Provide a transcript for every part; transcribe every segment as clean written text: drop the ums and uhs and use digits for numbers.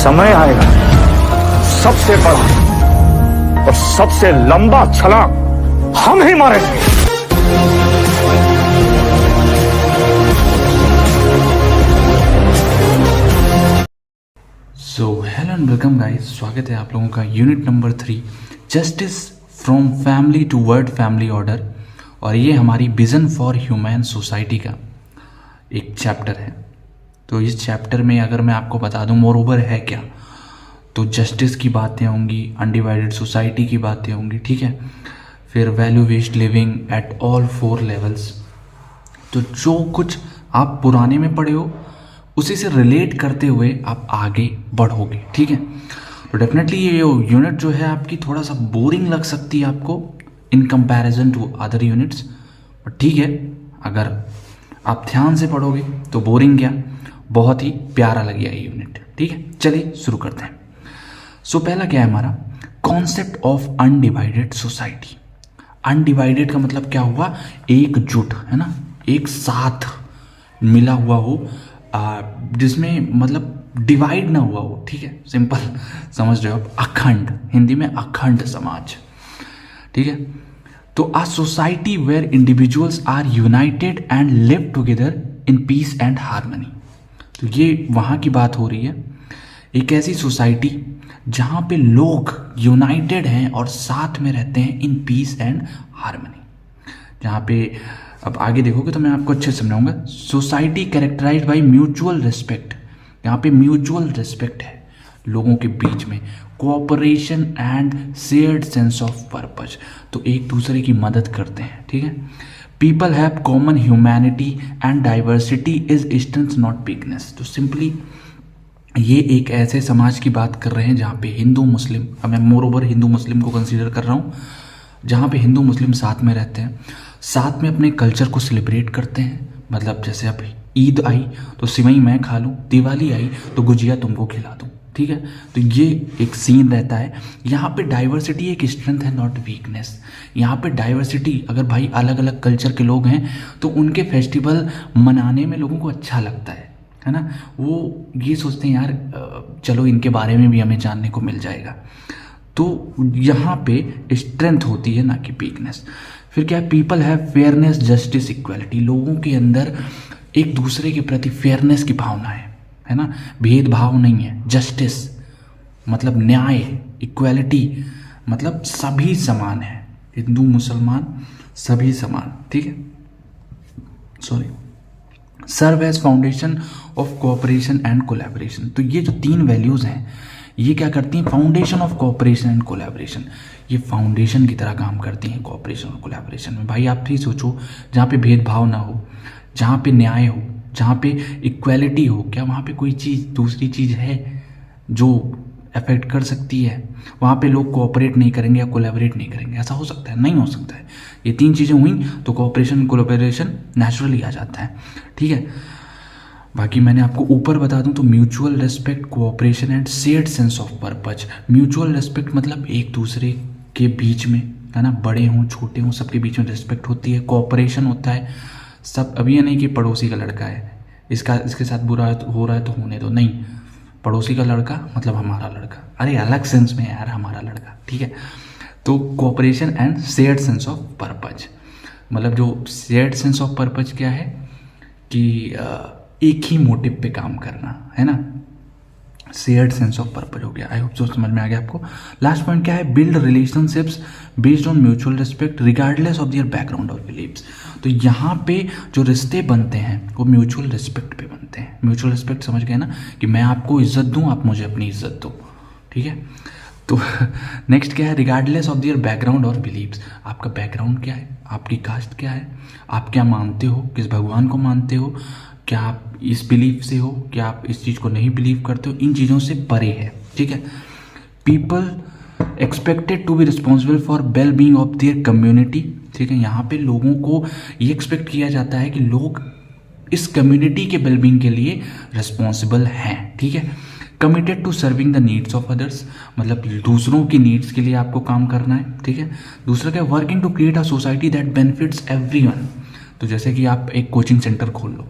समय आएगा, सबसे बड़ा और सबसे लंबा छलांग हम ही मारेंगे। So hello and welcome guys, स्वागत है आप लोगों का unit number 3 justice from family to world family order. और ये हमारी विज़न फॉर ह्यूमन सोसाइटी का एक चैप्टर है। तो इस चैप्टर में अगर मैं आपको बता दूं मोर ओवर है क्या, तो जस्टिस की बातें होंगी, अनडिवाइडेड सोसाइटी की बातें होंगी, ठीक है। फिर value based living at all 4 levels. तो जो कुछ आप पुराने में पढ़े हो उसी से रिलेट करते हुए आप आगे बढ़ोगे, ठीक है। तो डेफिनेटली ये यूनिट जो है आपकी थोड़ा सा बोरिंग लग सकती है आपको in comparison to other units, but ठीक है, अगर आप ध्यान से पढ़ोगे तो बोरिंग क्या, बहुत ही प्यारा लगेगा ये यूनिट, ठीक है। चलिए शुरू करते हैं। सो पहला क्या है हमारा, concept of undivided society. Undivided का मतलब क्या हुआ, एकजुट, है ना, एक साथ मिला हुआ हो, जिसमें मतलब डिवाइड ना हुआ हो, ठीक है, सिंपल समझ रहे हो आप। अखंड, हिंदी में अखंड समाज, ठीक है। तो a society where individuals are united and live together in peace and harmony. तो ये वहाँ की बात हो रही है, एक ऐसी सोसाइटी जहाँ पे लोग यूनाइटेड हैं और साथ में रहते हैं इन पीस एंड हार्मनी। जहाँ पे अब आगे देखोगे तो मैं आपको अच्छे से समझाऊंगा। Society characterised by mutual respect, यहाँ पे म्यूचुअल रिस्पेक्ट है लोगों के बीच में, cooperation and shared sense of purpose, तो एक दूसरे की मदद करते हैं, ठीक है। People have common humanity and diversity is strength not weakness. तो सिंपली ये एक ऐसे समाज की बात कर रहे हैं जहाँ पे हिंदू मुस्लिम, अब मैं मोर ओवर हिंदू मुस्लिम को कंसीडर कर रहा हूँ, जहाँ पे हिंदू मुस्लिम साथ में रहते हैं, साथ में अपने कल्चर को सेलिब्रेट करते हैं। मतलब जैसे अब ईद आई तो सिवई मैं खा लूँ, दिवाली आई तो गुजिया तुमको खिला दूँ, ठीक है। तो ये एक सीन रहता है। यहाँ पे डाइवर्सिटी एक स्ट्रेंथ है, नॉट वीकनेस। यहाँ पे डाइवर्सिटी, अगर भाई अलग अलग कल्चर के लोग हैं तो उनके फेस्टिवल मनाने में लोगों को अच्छा लगता है ना। वो ये सोचते हैं यार चलो इनके बारे में भी हमें जानने को मिल जाएगा। तो यहाँ पे स्ट्रेंथ होती है ना कि वीकनेस। फिर क्या है, people have fairness justice equality, लोगों के अंदर एक दूसरे के प्रति फेयरनेस की भावना है ना, भेदभाव नहीं है। जस्टिस मतलब न्याय, इक्वालिटी मतलब सभी समान है, हिंदू मुसलमान सभी समान, ठीक है। Sorry, serve as foundation of cooperation and collaboration. तो ये जो 3 वैल्यूज हैं ये क्या करती हैं, foundation of cooperation and collaboration, ये फाउंडेशन की तरह काम करती हैं कोऑपरेशन और कोलैबोरेशन में। भाई आप भी सोचो, जहाँ पे भेदभाव ना हो, जहाँ पे न्याय हो, जहाँ पे इक्वालिटी हो, क्या वहाँ पे कोई चीज़ दूसरी चीज़ है जो अफेक्ट कर सकती है? वहाँ पे लोग कोऑपरेट नहीं करेंगे या कोलैबोरेट नहीं करेंगे, ऐसा हो सकता है? नहीं हो सकता है। ये 3 चीज़ें हुई तो कोऑपरेशन कोलैबोरेशन नेचुरली आ जाता है, ठीक है। बाकी मैंने आपको ऊपर बता दूं तो mutual respect, cooperation and shared sense of purpose. Mutual respect मतलब एक दूसरे के बीच में, है ना, बड़े हों छोटे हों सबके बीच में रिस्पेक्ट होती है। कोऑपरेशन होता है, सब अब ये नहीं कि पड़ोसी का लड़का है, इसके साथ बुरा हो रहा है तो होने दो, नहीं, पड़ोसी का लड़का मतलब हमारा लड़का, अरे अलग सेंस में यार हमारा लड़का, ठीक है। तो cooperation and shared sense of purpose, मतलब जो शेयर्ड सेंस ऑफ पर्पज क्या है कि एक ही मोटिव पे काम करना, है ना, शेयर्ड सेंस ऑफ पर्पज हो गया। आई होप सो समझ में आ गया आपको। लास्ट पॉइंट क्या है, build relationships based on mutual respect regardless of their background और बिलीव्स। तो यहाँ पे जो रिश्ते बनते हैं वो म्यूचुअल रिस्पेक्ट पे बनते हैं। म्यूचुअल रिस्पेक्ट समझ गए ना, कि मैं आपको इज्जत दूँ, आप मुझे अपनी इज्जत दो, ठीक है। तो नेक्स्ट क्या है, रिगार्डलेस ऑफ देयर बैकग्राउंड और बिलीव्स। आपका बैकग्राउंड क्या है, आपकी कास्ट क्या है, आप क्या मानते हो, किस भगवान को मानते हो, क्या आप इस बिलीफ से हो, क्या आप इस चीज़ को नहीं बिलीव करते हो, इन चीज़ों से परे है, ठीक है। People expected to be responsible for well being of their community, ठीक है। यहाँ पे लोगों को ये एक्सपेक्ट किया जाता है कि लोग इस कम्युनिटी के वेल बीइंग के लिए रिस्पॉन्सिबल हैं, ठीक है। Committed to serving the needs of others, मतलब दूसरों की नीड्स के लिए आपको काम करना है, ठीक है। दूसरा क्या, working to create a society that benefits everyone. तो जैसे कि आप एक कोचिंग सेंटर खोल लो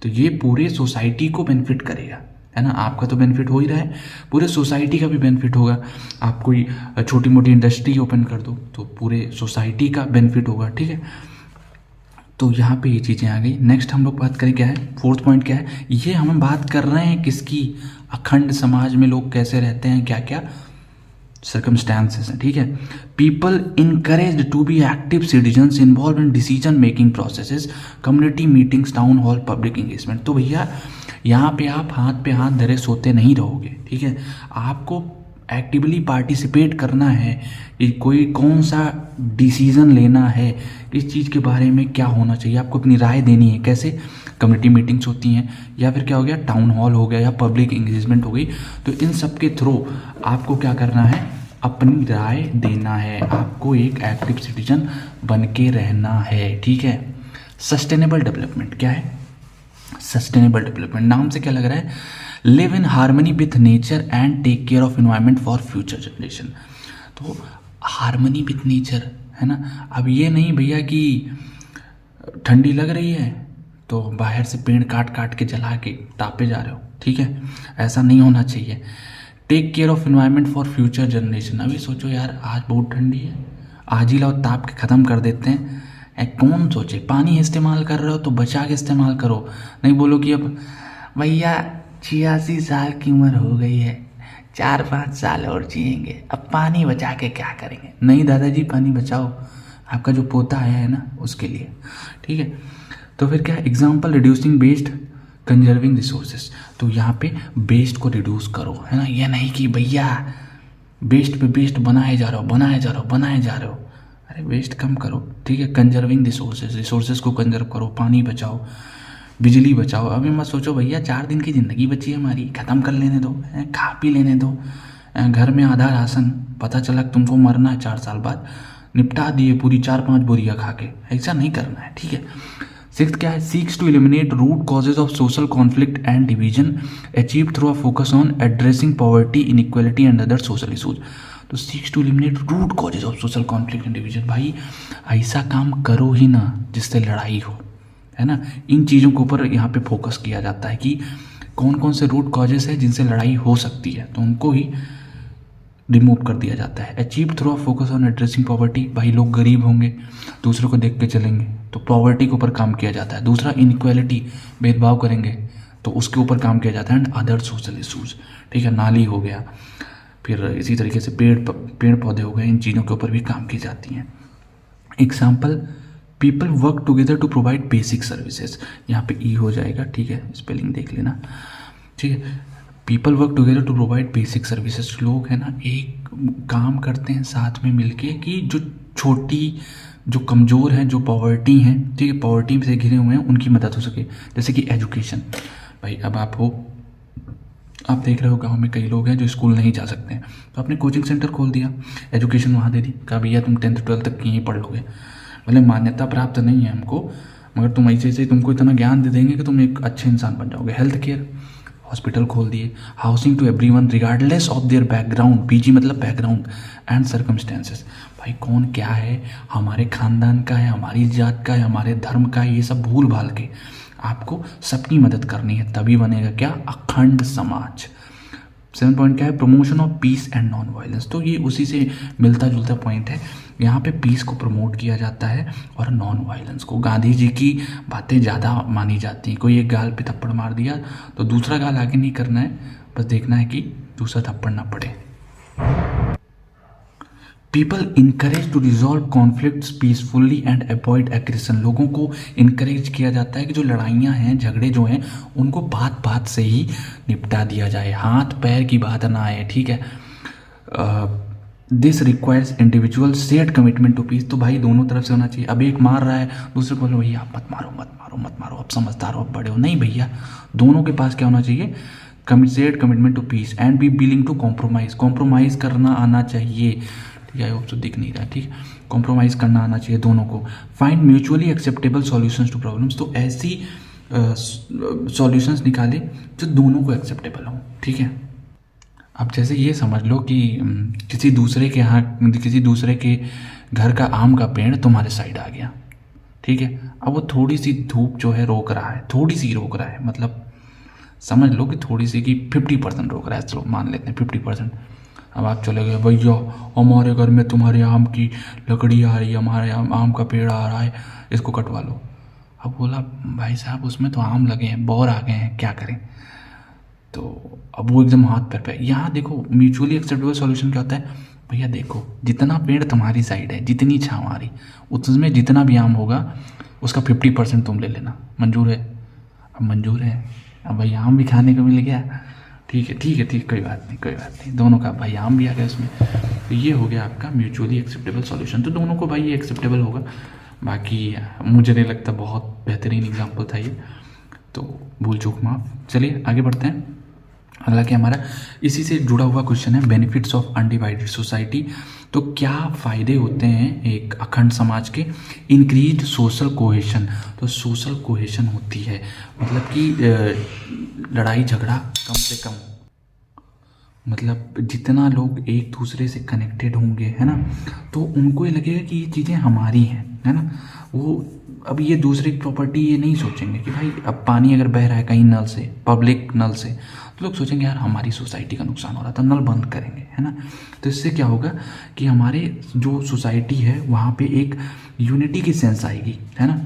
तो ये पूरे सोसाइटी को बेनिफिट करेगा, है ना। आपका तो बेनिफिट हो ही रहा है, पूरे सोसाइटी का भी बेनिफिट होगा। आप कोई छोटी मोटी इंडस्ट्री ओपन कर दो तो पूरे सोसाइटी का बेनिफिट होगा, ठीक है। तो यहाँ पे ये चीज़ें आ गई। नेक्स्ट हम लोग बात करें क्या है, फोर्थ पॉइंट क्या है, ये हम बात कर रहे हैं किसकी, अखंड समाज में लोग कैसे रहते हैं, क्या क्या सर्कमस्टांसेस हैं, ठीक है। People encouraged to be active citizens involve in decision making processes, community meetings, town hall, public engagement. तो भैया यहाँ पे आप हाथ पे हाथ धरे सोते नहीं रहोगे, ठीक है। आपको एक्टिवली पार्टिसिपेट करना है कि कोई कौन सा डिसीज़न लेना है, इस चीज़ के बारे में क्या होना चाहिए, आपको अपनी राय देनी है। कैसे, कम्युनिटी मीटिंग्स होती हैं, या फिर क्या हो गया, टाउन हॉल हो गया, या पब्लिक इंगेजमेंट हो गई। तो इन सब के थ्रू आपको क्या करना है, अपनी राय देना है, आपको एक एक्टिव सिटीजन बन के रहना है, ठीक है। सस्टेनेबल डेवलपमेंट क्या है, सस्टेनेबल डेवलपमेंट नाम से क्या लग रहा है, live in harmony with nature and take care of environment for future generation. तो हार्मनी विथ नेचर है ना। अब ये नहीं भैया कि ठंडी लग रही है तो बाहर से पेड़ काट काट के जला के तापे जा रहे हो, ठीक है, ऐसा नहीं होना चाहिए। Take care of environment for future generation. अभी सोचो यार, आज बहुत ठंडी है, आज ही लाओ ताप के ख़त्म कर देते हैं। कौन सोचे, पानी इस्तेमाल कर रहे हो तो बचा के इस्तेमाल करो, नहीं बोलो कि अब भैया 86 साल की उम्र हो गई है, 4-5 साल और जिएंगे, अब पानी बचा के क्या करेंगे। नहीं दादाजी, पानी बचाओ, आपका जो पोता आया है ना उसके लिए, ठीक है। तो फिर क्या, example reducing waste, conserving resources. तो यहाँ पे वेस्ट को रिड्यूस करो, है ना। ये नहीं कि भैया वेस्ट पे वेस्ट बनाए जा रहे हो, अरे वेस्ट कम करो, ठीक है। कंजर्विंग रिसोर्सेज, रिसोर्सेज को कंजर्व करो, पानी बचाओ, बिजली बचाओ। अभी मत सोचो भैया 4 दिन की ज़िंदगी बची है हमारी, ख़त्म कर लेने दो, खा पी लेने दो, घर में आधा राशन, पता चला तुमको मरना है 4 साल बाद, निपटा दिए पूरी 4-5 बोरियाँ खा के। ऐसा नहीं करना है, ठीक है। 6th क्या है, seeks to eliminate root causes of social conflict and division, achieve through a focus on addressing poverty, inequality and other social issues. तो seeks to eliminate root causes of social conflict and division. भाई ऐसा काम करो ही ना जिससे लड़ाई हो, है ना। इन चीज़ों के ऊपर यहाँ पे फोकस किया जाता है कि कौन कौन से रूट कॉजेस है जिनसे लड़ाई हो सकती है, तो उनको ही रिमूव कर दिया जाता है। Achieve through of focus on addressing poverty. भाई लोग गरीब होंगे, दूसरों को देख के चलेंगे, तो पॉवर्टी के ऊपर काम किया जाता है। दूसरा, इनइक्वालिटी, भेदभाव करेंगे तो उसके ऊपर काम किया जाता है। एंड अदर सोशल इशूज़, ठीक है, नाली हो गया, फिर इसी तरीके से पेड़ पौधे हो गए, इन चीज़ों के ऊपर भी काम की जाती हैं। Example, people work together to provide basic services. यहाँ पे ई हो जाएगा, ठीक है, स्पेलिंग देख लेना, ठीक है। People work together to provide basic services. लोग है ना एक काम करते हैं साथ में मिलके कि जो कमज़ोर हैं, जो पॉवर्टी हैं, ठीक है, पॉवर्टी से घिरे हुए हैं, उनकी मदद हो सके। जैसे कि एजुकेशन। भाई अब आप देख रहे हो गांव में कई लोग हैं जो स्कूल नहीं जा सकते हैं, तो आपने कोचिंग सेंटर खोल दिया, एजुकेशन वहाँ दे दी, कहा भैया तुम 10th 12th तक यहीं पढ़ लोगे, भले मान्यता प्राप्त नहीं है हमको, मगर तुम ऐसे तुमको इतना ज्ञान दे देंगे कि तुम एक अच्छे इंसान बन जाओगे। हेल्थ केयर, हॉस्पिटल खोल दिए। Housing to everyone regardless of their background, PG मतलब बैकग्राउंड एंड सर्कमस्टेंसेस। भाई कौन क्या है, हमारे खानदान का है, हमारी जात का है, हमारे धर्म का है, ये सब भूल भाल के आपको सबकी मदद करनी है, तभी बनेगा क्या, अखंड समाज। 7 पॉइंट क्या है, promotion of peace and non violence. तो ये उसी से मिलता जुलता पॉइंट है। यहाँ पे पीस को प्रमोट किया जाता है और नॉन वायलेंस को। गांधी जी की बातें ज़्यादा मानी जाती हैं। कोई एक गाल पे थप्पड़ मार दिया तो दूसरा गाल आगे नहीं करना है, बस देखना है कि दूसरा थप्पड़ ना पड़े। People encourage to resolve conflicts peacefully and avoid aggression. लोगों को इनकरेज किया जाता है कि जो लड़ाइयाँ हैं, झगड़े जो हैं, उनको बात बात से ही निपटा दिया जाए, हाथ पैर की बात ना आए, ठीक है। This requires individual shared commitment to peace. तो भाई दोनों तरफ से होना चाहिए। अब एक मार रहा है, दूसरे को बोलो भैया आप मत मारो, अब समझदार हो, अब बड़े हो। नहीं भैया, दोनों के पास क्या होना चाहिए, shared commitment to peace and be willing to compromise करना आना चाहिए, ठीक है। तो दिख नहीं रहा, ठीक, कॉम्प्रोमाइज़ करना आना चाहिए दोनों को। Find mutually acceptable solutions to problems. तो ऐसी सॉल्यूशंस निकाले जो दोनों को एक्सेप्टेबल हो, ठीक है। अब जैसे ये समझ लो कि किसी दूसरे के घर का आम का पेड़ तुम्हारे साइड आ गया, ठीक है। अब वो थोड़ी सी धूप जो है रोक रहा है, मतलब समझ लो कि थोड़ी सी कि 50% रोक रहा है, चलो मान लेते हैं 50%। अब आप चले गए, भैया हमारे घर में तुम्हारे आम की लकड़ी आ रही है, हमारे आम का पेड़ आ रहा है, इसको कटवा लो। अब बोला भाई साहब उसमें तो आम लगे हैं, बौर आ गए हैं, क्या करें। तो अब वो एकदम हाथ पैर पे। यहाँ देखो म्यूचुअली एक्सेप्टेबल सॉल्यूशन क्या होता है, भैया देखो जितना पेड़ तुम्हारी साइड है, जितनी छाँव आ रही, उसमें जितना भी आम होगा उसका 50% तुम ले लेना, मंजूर है? अब मंजूर है, अब भाई आम भी खाने को मिल गया, ठीक है ठीक है ठीक, कोई बात नहीं कोई बात नहीं, दोनों का भाई आम भी आ गया उसमें। तो ये हो गया आपका म्यूचुअली एक्सेप्टेबल सॉल्यूशन। तो दोनों को भाई ये एक्सेप्टेबल होगा। बाकी मुझे नहीं लगता, बहुत बेहतरीन एग्जाम्पल था ये, तो भूल चूक माफ। चलिए आगे बढ़ते हैं। अगला कि हमारा इसी से जुड़ा हुआ क्वेश्चन है, बेनिफिट्स ऑफ अनडिवाइडेड सोसाइटी। तो क्या फ़ायदे होते हैं एक अखंड समाज के? Increase social cohesion. तो सोशल कोहेशन होती है मतलब कि लड़ाई झगड़ा कम से कम, मतलब जितना लोग एक दूसरे से कनेक्टेड होंगे, है ना, तो उनको ये लगेगा कि ये चीज़ें हमारी हैं, है ना। वो अब ये दूसरे की प्रॉपर्टी ये नहीं सोचेंगे कि भाई अब पानी अगर बह रहा है कहीं नल से, पब्लिक नल से, तो लोग सोचेंगे यार हमारी सोसाइटी का नुकसान हो रहा था, नल बंद करेंगे, है ना। तो इससे क्या होगा कि हमारे जो सोसाइटी है वहाँ पे एक यूनिटी की सेंस आएगी, है ना।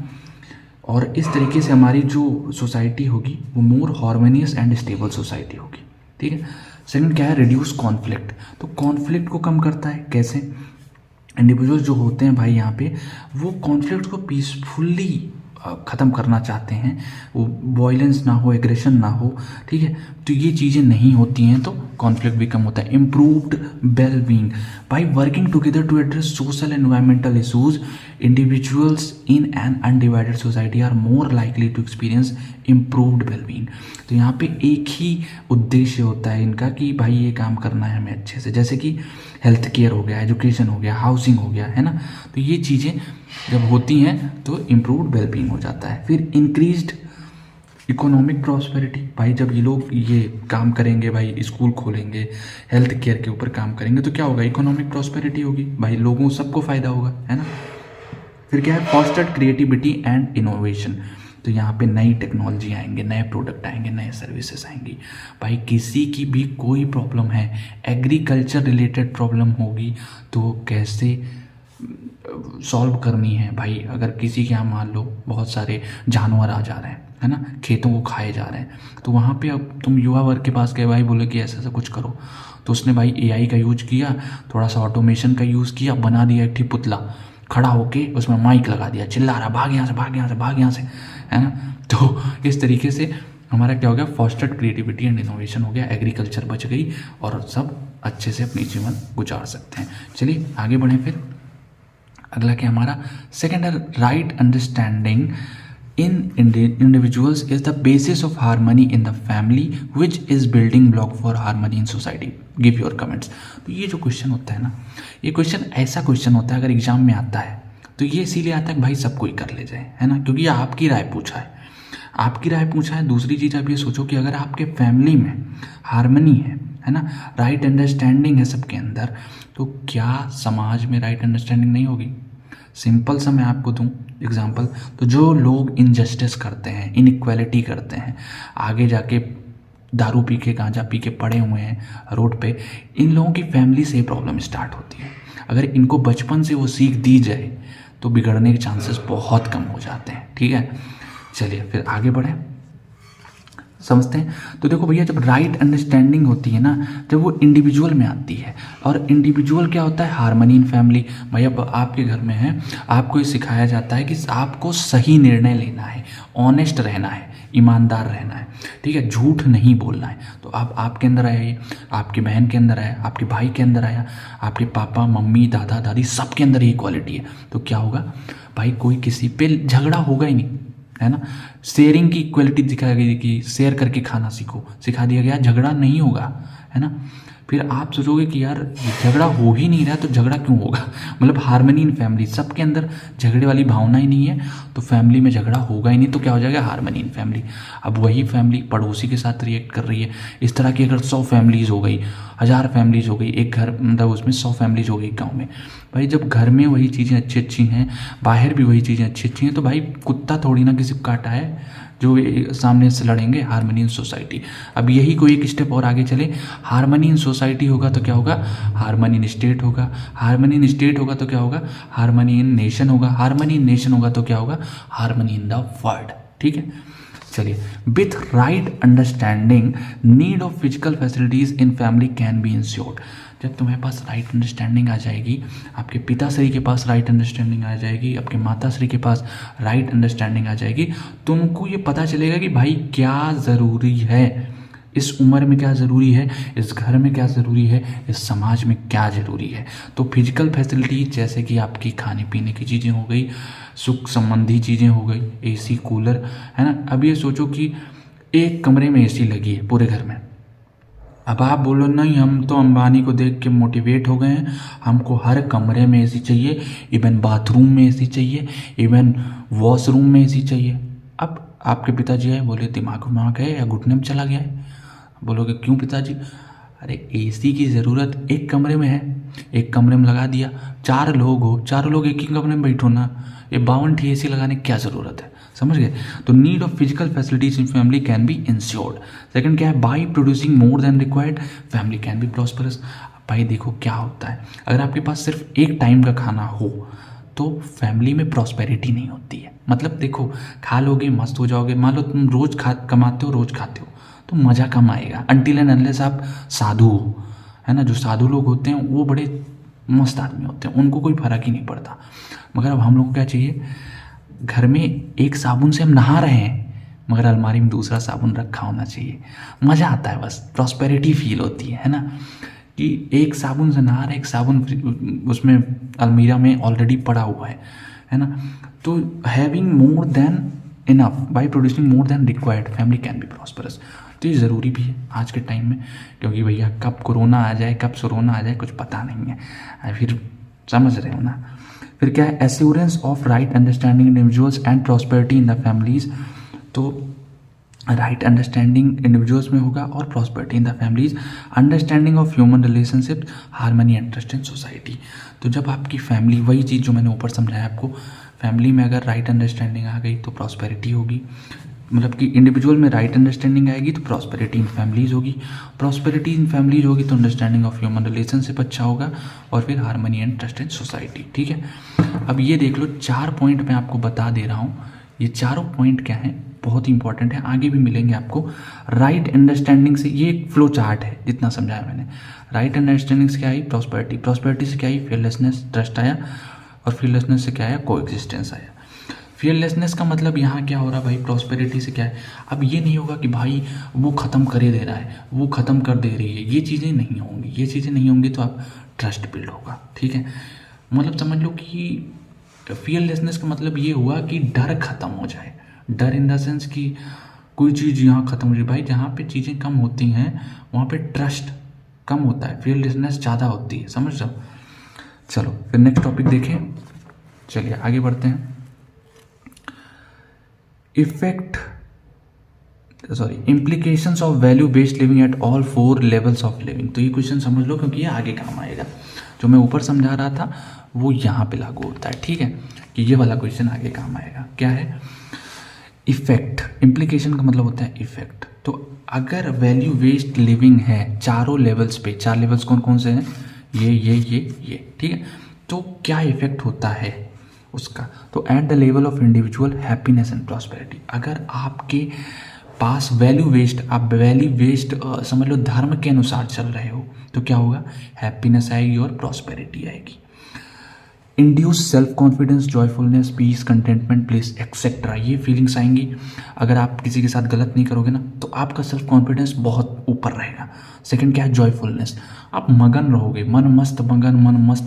और इस तरीके से हमारी जो सोसाइटी होगी वो मोर हार्मोनियस एंड स्टेबल सोसाइटी होगी, ठीक है। सेकंड क्या है, रिड्यूस कॉन्फ्लिक्ट। तो कॉन्फ्लिक्ट को कम करता है, कैसे? इंडिविजुअल जो होते हैं भाई यहाँ पे, वो कॉन्फ्लिक्ट को पीसफुली ख़त्म करना चाहते हैं, वो वायलेंस ना हो, एग्रेशन ना हो, ठीक है। तो ये चीज़ें नहीं होती हैं तो कॉन्फ्लिक्ट भी कम होता है। Improved well being by working together to address social environmental issues, individuals in an undivided society are more likely to experience improved well being. तो यहाँ पे एक ही उद्देश्य होता है इनका कि भाई ये काम करना है हमें अच्छे से, जैसे कि हेल्थ केयर हो गया, एजुकेशन हो गया, हाउसिंग हो गया, है ना। तो ये चीज़ें जब होती हैं तो इम्प्रूव्ड वेल बीइंग हो जाता है। फिर इंक्रीज्ड इकोनॉमिक प्रॉस्पेरिटी, भाई जब ये लोग ये काम करेंगे, भाई स्कूल खोलेंगे, हेल्थ केयर के ऊपर काम करेंगे, तो क्या होगा, इकोनॉमिक प्रॉस्पेरिटी होगी, भाई लोगों सबको फ़ायदा होगा, है ना। फिर क्या है, फॉस्टर्ड क्रिएटिविटी एंड इनोवेशन। तो यहाँ पे नई टेक्नोलॉजी आएंगे, नए प्रोडक्ट आएंगे, नए सर्विसेज आएंगी। भाई किसी की भी कोई प्रॉब्लम है, एग्रीकल्चर रिलेटेड प्रॉब्लम होगी तो कैसे सॉल्व करनी है। भाई अगर किसी के यहाँ मान लो बहुत सारे जानवर आ जा रहे हैं, है ना, खेतों को खाए जा रहे हैं, तो वहाँ पे अब तुम युवा वर्ग के पास गए, भाई बोले कि ऐसा ऐसा कुछ करो, तो उसने भाई एआई का यूज किया, थोड़ा सा ऑटोमेशन का यूज़ किया, बना दिया एक पुतला, खड़ा होके उसमें माइक लगा दिया, चिल्ला रहा, भाग यहाँ से भाग यहाँ से भाग यहाँ से, है ना। तो इस तरीके से हमारा क्या हो गया, फॉस्टर्ड क्रिएटिविटी एंड इनोवेशन हो गया, एग्रीकल्चर बच गई और सब अच्छे से अपनी जीवन गुजार सकते हैं। चलिए आगे बढ़ें। फिर अगला क्या हमारा सेकेंड है, right understanding in individuals is the basis of harmony in the family which is building block for harmony in society, give your comments. तो ये जो क्वेश्चन होता है ना, ये क्वेश्चन ऐसा क्वेश्चन होता है अगर एग्जाम में आता है तो ये इसीलिए आता है कि भाई सब कोई कर ले जाए, है ना, क्योंकि ये आपकी राय पूछा है, आपकी राय पूछा है। दूसरी चीज़ आप ये सोचो कि अगर आपके फैमिली में हार्मनी है ना, राइट अंडरस्टैंडिंग है सबके अंदर, तो क्या समाज में राइट अंडरस्टैंडिंग नहीं होगी? सिंपल सा मैं आपको दूं एग्जांपल, तो जो लोग इनजस्टिस करते हैं, इनइक्वालिटी करते हैं, आगे जाके दारू पी के गांजा पी के पड़े हुए हैं रोड पे, इन लोगों की फैमिली से प्रॉब्लम स्टार्ट होती है। अगर इनको बचपन से वो सीख दी जाए तो बिगड़ने के चांसेस बहुत कम हो जाते हैं, ठीक है। चलिए फिर आगे बढ़ें, समझते हैं। तो देखो भैया, जब राइट अंडरस्टैंडिंग होती है ना, जब वो इंडिविजुअल में आती है, और इंडिविजुअल क्या होता है, हार्मनी इन फैमिली। भैया आपके घर में है, आपको ये सिखाया जाता है कि आपको सही निर्णय लेना है, ऑनेस्ट रहना है, ईमानदार रहना है, ठीक है, झूठ नहीं बोलना है। तो अब आपके अंदर आया ये, आपकी बहन के अंदर आया, आपके भाई के अंदर आया, आपके पापा मम्मी दादा दादी सबके अंदर ये क्वालिटी है, तो क्या होगा भाई, कोई किसी पे झगड़ा होगा ही नहीं, है ना। शेयरिंग की इक्वलिटी दिखाई गई कि शेयर करके खाना सीखो, सिखा दिया गया, झगड़ा नहीं होगा, है ना। फिर आप सोचोगे कि यार झगड़ा हो ही नहीं रहा तो झगड़ा क्यों होगा, मतलब हार्मनी इन फैमिली, सबके अंदर झगड़े वाली भावना ही नहीं है तो फैमिली में झगड़ा होगा ही नहीं, तो क्या हो जाएगा, हार्मनी इन फैमिली। अब वही फैमिली पड़ोसी के साथ रिएक्ट कर रही है, इस तरह की अगर 100 फैमिलीज़ हो गई, 1000 फैमिलीज़ हो गई, एक घर मतलब उसमें 100 फैमिलीज़ हो गई गाँव में, भाई जब घर में वही चीज़ें अच्छी अच्छी हैं, बाहर भी वही चीज़ें अच्छी अच्छी हैं, तो भाई कुत्ता थोड़ी ना किसी को काटा है जो सामने से लड़ेंगे, हार्मनी इन सोसाइटी। अब यही को एक स्टेप और आगे चले, हार्मनी इन सोसाइटी होगा तो क्या होगा, हार्मनी इन स्टेट होगा, हार्मनी इन स्टेट होगा तो क्या होगा, हार्मनी इन नेशन होगा, हार्मनी इन नेशन होगा तो क्या होगा, हार्मनी इन द वर्ल्ड। ठीक है, चलिए, with right understanding need of physical facilities in family can be insured. जब तुम्हारे पास राइट अंडरस्टैंडिंग आ जाएगी, आपके पिताश्री के पास राइट अंडरस्टैंडिंग आ जाएगी, आपके माताश्री के पास राइट अंडरस्टैंडिंग आ जाएगी, तुमको ये पता चलेगा कि भाई क्या ज़रूरी है, इस उम्र में क्या ज़रूरी है, इस घर में क्या ज़रूरी है, इस समाज में क्या ज़रूरी है। तो फिजिकल फैसिलिटी जैसे कि आपकी खाने पीने की चीज़ें हो गई, सुख संबंधी चीज़ें हो गई, एसी कूलर, है ना। अब ये सोचो कि एक कमरे में एसी लगी है पूरे घर में। अब आप बोलो नहीं, हम तो अंबानी को देख के मोटिवेट हो गए हैं, हमको हर कमरे में एसी चाहिए, इवन बाथरूम में एसी चाहिए, इवन वॉशरूम में एसी चाहिए। अब आपके पिताजी आए, बोले दिमाग में आ गए या घुटने में चला गया है। बोलोगे क्यों पिताजी, अरे एसी की ज़रूरत एक कमरे में है, एक कमरे में लगा दिया, 4 लोग हो, 4 लोग एक ही कमरे में बैठो ना, ये 52 एसी लगाने की क्या ज़रूरत है, समझ गए। तो need of physical facilities in family can be insured. Second क्या है, by producing more than required family can be prosperous. भाई देखो क्या होता है, अगर आपके पास सिर्फ एक टाइम का खाना हो तो फैमिली में प्रॉस्पेरिटी नहीं होती है। मतलब देखो, खा लोगे मस्त हो जाओगे, मान लो तुम रोज़ कमाते हो, रोज़ खाते हो, तो मज़ा कम आएगा अनटिल एंड अनलेस आप साधु हो, है ना। जो साधु लोग होते हैं वो बड़े मस्त आदमी होते हैं, उनको कोई फर्क ही नहीं पड़ता। मगर अब हम लोग को क्या चाहिए, घर में एक साबुन से हम नहा रहे हैं, मगर अलमारी में दूसरा साबुन रखा होना चाहिए, मज़ा आता है, बस प्रॉस्पेरिटी फील होती है ना, कि एक साबुन से नहा रहे, एक साबुन उसमें अलमीरा में ऑलरेडी पड़ा हुआ है ना। तो having more than enough by producing more than required family can be prosperous. तो ये ज़रूरी भी है आज के टाइम में, क्योंकि भैया कब कोरोना आ जाए, कब सोरोना आ जाए, कुछ पता नहीं है, फिर समझ रहे हो ना। फिर क्या है, assurance of right understanding individuals and prosperity in the families. तो राइट अंडरस्टैंडिंग इंडिविजुअल्स में होगा और prosperity in the families, understanding of human relationship, harmony and trust in society. तो जब आपकी फैमिली, वही चीज़ जो मैंने ऊपर समझाया आपको, फैमिली में अगर राइट अंडरस्टैंडिंग आ गई तो प्रॉस्पेरिटी होगी, मतलब कि इंडिविजुअल में राइट अंडरस्टैंडिंग आएगी तो प्रॉस्पेरिटी इन फैमिलीज होगी, प्रॉस्पेरिटी इन फैमिलीज होगी तो अंडरस्टैंडिंग ऑफ ह्यूमन रिलेशनशिप अच्छा होगा, और फिर harmony and trust in society. ठीक है, अब ये देख लो 4 पॉइंट मैं आपको बता दे रहा हूँ, ये चारों पॉइंट क्या हैं, बहुत ही इंपॉर्टेंट है, आगे भी मिलेंगे आपको। राइट अंडरस्टैंडिंग से, ये एक फ्लो चार्ट है जितना समझाया मैंने। राइट अंडरस्टैंडिंग से क्या आई, प्रॉस्पेरिटी, प्रॉस्पेरिटी से क्या आई, फियरलेसनेस, ट्रस्ट आया, और फियरलेसनेस से क्या आया, कोएग्जिस्टेंस आया। फियरलेसनेस का मतलब यहाँ क्या हो रहा है भाई, प्रॉस्पेरिटी से क्या है, अब ये नहीं होगा कि भाई वो ख़त्म करे दे रहा है, वो ख़त्म कर दे रही है, ये चीज़ें नहीं होंगी, ये चीज़ें नहीं होंगी तो आप ट्रस्ट बिल्ड होगा। ठीक है, मतलब समझ लो कि फियरलेसनेस का मतलब ये हुआ कि डर ख़त्म हो जाए, डर इन द सेंस कि कोई चीज़ यहाँ ख़त्म हो जाए। भाई जहाँ पे चीज़ें कम होती हैं वहाँ पे ट्रस्ट कम होता है, फियरलेसनेस ज़्यादा होती है, समझ रहे हो। चलो फिर नेक्स्ट टॉपिक देखें, चलिए आगे बढ़ते हैं। Implications of value based living at all 4 levels of living. तो ये क्वेश्चन समझ लो क्योंकि ये आगे काम आएगा, जो मैं ऊपर समझा रहा था वो यहाँ पे लागू होता है। ठीक है, कि ये वाला क्वेश्चन आगे काम आएगा। क्या है, इफेक्ट, इम्प्लीकेशन का मतलब होता है इफेक्ट। तो अगर वैल्यू बेस्ड लिविंग है चारों लेवल्स पे, 4 लेवल्स कौन कौन से हैं, ये, ठीक है, तो क्या इफेक्ट होता है उसका, तो eight the level of individual happiness and prosperity. अगर आपके पास वैल्यू बेस्ड, आप वैल्यू बेस्ड समझ लो धर्म के अनुसार चल रहे हो, तो क्या होगा, हैप्पीनेस आएगी और प्रॉस्पेरिटी आएगी। Induce self confidence, joyfulness, peace, contentment, place etcetera, ये फीलिंग्स आएंगी। अगर आप किसी के साथ गलत नहीं करोगे ना तो आपका सेल्फ कॉन्फिडेंस बहुत ऊपर रहेगा। सेकंड क्या है, जॉयफुलनेस, आप मगन रहोगे, मन मस्त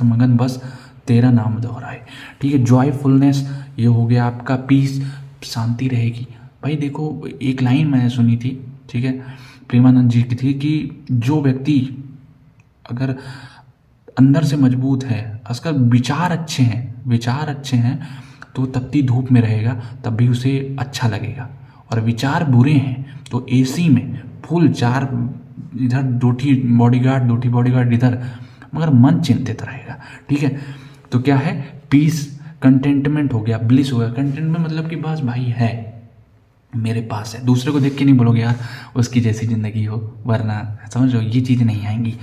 मगन, बस तेरा नाम दोहराए। ठीक है, जॉयफुलनेस ये हो गया आपका, पीस, शांति रहेगी। भाई देखो एक लाइन मैंने सुनी थी, ठीक है, प्रेमानंद जी की थी, कि जो व्यक्ति अगर अंदर से मजबूत है, उसका विचार अच्छे हैं तो तपती धूप में रहेगा तब भी उसे अच्छा लगेगा, और विचार बुरे हैं तो एसी में फुल 4 इधर दोठी बॉडीगार्ड इधर, मगर मन चिंतित रहेगा। ठीक है, तो क्या है, पीस, कंटेंटमेंट हो गया, ब्लिस हो गया। कंटेंटमेंट मतलब कि बस भाई है, मेरे पास है। दूसरे को देख के नहीं बोलोगे यार उसकी जैसी ज़िंदगी हो, वरना समझ लो ये चीज़ नहीं आएंगी।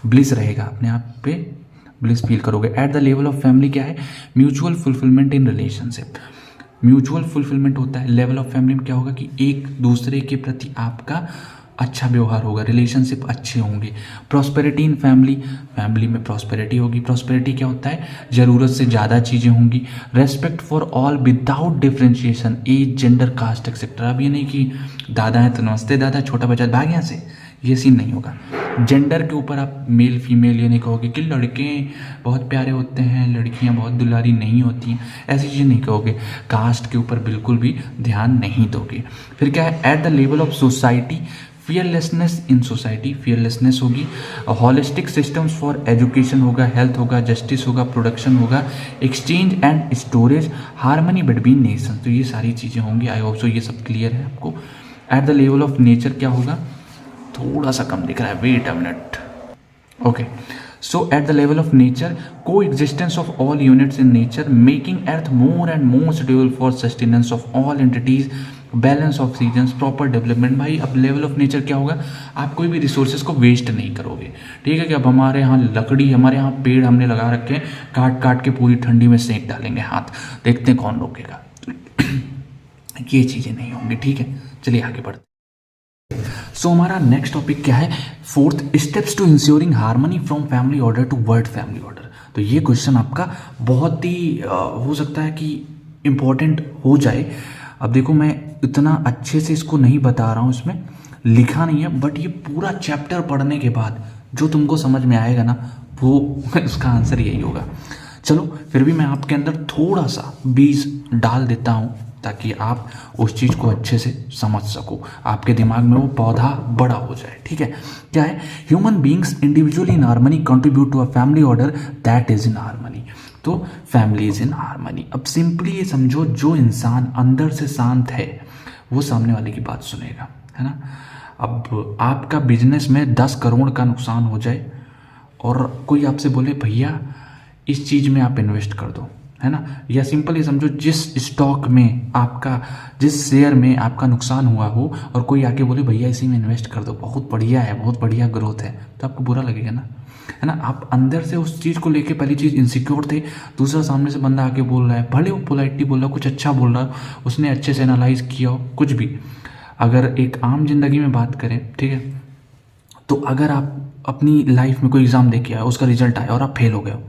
ब्लिस रहेगा, अपने आप पे ब्लिस फील करोगे। Eight the level of family क्या है? Mutual fulfilment in relationship. Mutual fulfilment होता है। लेवल ऑफ फैमिली में क्या होगा कि एक दूसरे के प्रति आपका अच्छा व्यवहार होगा, रिलेशनशिप अच्छे होंगे। प्रॉस्पेरिटी इन फैमिली, फैमिली में प्रॉस्पेरिटी होगी। प्रॉस्पेरिटी क्या होता है? ज़रूरत से ज़्यादा चीज़ें होंगी। Respect for all without differentiation, age, gender, caste etcetera. अब ये नहीं कि दादा है तो नमस्ते दादा, छोटा बच्चा भाग यहाँ से, ये सीन नहीं होगा। जेंडर के ऊपर आप मेल फीमेल ये नहीं कहोगे कि लड़के बहुत प्यारे होते हैं, लड़कियां बहुत दुलारी नहीं होती हैं, ऐसी चीज़ें नहीं कहोगे। कास्ट के ऊपर बिल्कुल भी ध्यान नहीं दोगे। फिर क्या है? Eight the level of society, fearlessness in society, fearlessness होगी। हॉलिस्टिक सिस्टम्स फॉर एजुकेशन होगा, हेल्थ होगा, जस्टिस होगा, प्रोडक्शन होगा, exchange and storage, harmony between nation. तो ये सारी चीज़ें होंगी। आई होप सो ये सब क्लियर है आपको। At the level of nature क्या होगा? थोड़ा सा कम दिख रहा है, wait a minute. Okay, so at the level of nature, coexistence of all units in nature, making earth more and more suitable for sustenance of all entities, balance of seasons, proper development. भाई अब level of nature क्या होगा? आप कोई भी resources को waste नहीं करोगे, ठीक है। कि अब हमारे यहाँ लकड़ी, हमारे यहाँ पेड़ हमने लगा रखे हैं, काट काट के पूरी ठंडी में सेंक डालेंगे हाथ, देखते हैं कौन रोकेगा। ये चीज़ें नहीं होंगी, ठीक है। चलिए आगे बढ़ते। सो हमारा नेक्स्ट टॉपिक क्या है? Fourth, steps to ensuring harmony from family order to word family order. तो ये क्वेश्चन आपका बहुत ही हो सकता है कि इम्पोर्टेंट हो जाए। अब देखो मैं इतना अच्छे से इसको नहीं बता रहा हूँ, इसमें लिखा नहीं है, बट ये पूरा चैप्टर पढ़ने के बाद जो तुमको समझ में आएगा ना, वो उसका आंसर यही होगा। चलो फिर भी मैं आपके अंदर थोड़ा सा बीज डाल देता हूँ ताकि आप उस चीज़ को अच्छे से समझ सको, आपके दिमाग में वो पौधा बड़ा हो जाए, ठीक है। क्या है? Human beings individually in harmony contribute to a family order that is in harmony. तो फैमिली इज इन हार्मनी। अब सिंपली ये समझो, जो इंसान अंदर से शांत है वो सामने वाले की बात सुनेगा, है ना। अब आपका बिजनेस में 10 करोड़ का नुकसान हो जाए और कोई आपसे बोले भैया इस चीज़ में आप इन्वेस्ट कर दो, है ना, या सिंपल ये समझो जिस स्टॉक में आपका, जिस शेयर में आपका नुकसान हुआ हो और कोई आके बोले भैया इसी में इन्वेस्ट कर दो, बहुत बढ़िया है, बहुत बढ़िया ग्रोथ है, तो आपको बुरा लगेगा ना, है ना। आप अंदर से उस चीज़ को लेके पहली चीज़ इनसिक्योर थे, दूसरा सामने से बंदा आके बोल रहा है, भले वो पोलाइटली बोल रहा है, कुछ अच्छा बोल रहा है, उसने अच्छे से एनालाइज किया हो, कुछ भी। अगर एक आम जिंदगी में बात करें, ठीक है, तो अगर आप अपनी लाइफ में कोई एग्ज़ाम दे के आए, उसका रिजल्ट आया और आप फेल हो गए हो,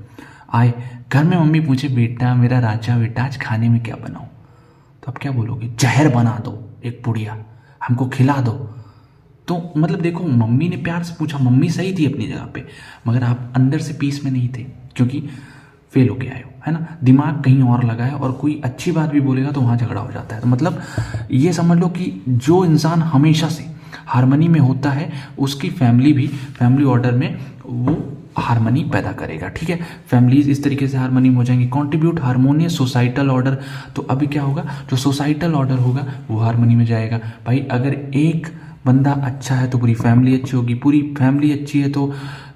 आए घर में मम्मी पूछे बेटा मेरा राजा बेटा आज खाने में क्या बनाऊं, तो आप क्या बोलोगे? जहर बना दो एक पुड़िया, हमको खिला दो। तो मतलब देखो, मम्मी ने प्यार से पूछा, मम्मी सही थी अपनी जगह पे, मगर आप अंदर से पीस में नहीं थे क्योंकि फेल होके आए हो, है ना। दिमाग कहीं और लगा है और कोई अच्छी बात भी बोलेगा तो वहाँ झगड़ा हो जाता है। तो मतलब ये समझ लो कि जो इंसान हमेशा से हार्मनी में होता है उसकी फैमिली भी फैमिली ऑर्डर में वो हार्मनी पैदा करेगा, ठीक है। फैमिलीज इस तरीके से हार्मनी में हो जाएंगी। कंट्रीब्यूट हार्मोनियस सोसाइटल ऑर्डर, तो अभी क्या होगा, जो सोसाइटल ऑर्डर होगा वो हार्मनी में जाएगा। भाई अगर एक बंदा अच्छा है तो पूरी फैमिली अच्छी होगी, पूरी फैमिली अच्छी है तो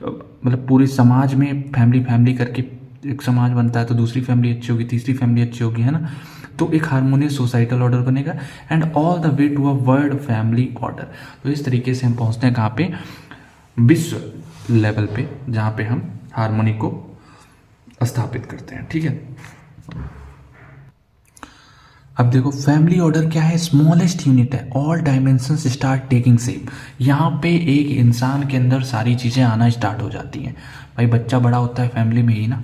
मतलब पूरे समाज में फैमिली करके एक समाज बनता है, तो दूसरी फैमिली अच्छी होगी, तीसरी फैमिली अच्छी होगी, है ना। तो एक हार्मोनियस सोसाइटल ऑर्डर बनेगा and all the way to a world family order. तो इस तरीके से हम पहुंचते हैं कहाँ पे? विश्व लेवल पे, जहाँ पे हम हार्मनी को स्थापित करते हैं, ठीक है। अब देखो फैमिली ऑर्डर क्या है? स्मॉलेस्ट यूनिट है, all dimensions start taking shape. यहाँ पे एक इंसान के अंदर सारी चीज़ें आना स्टार्ट हो जाती हैं। भाई बच्चा बड़ा होता है फैमिली में ही ना,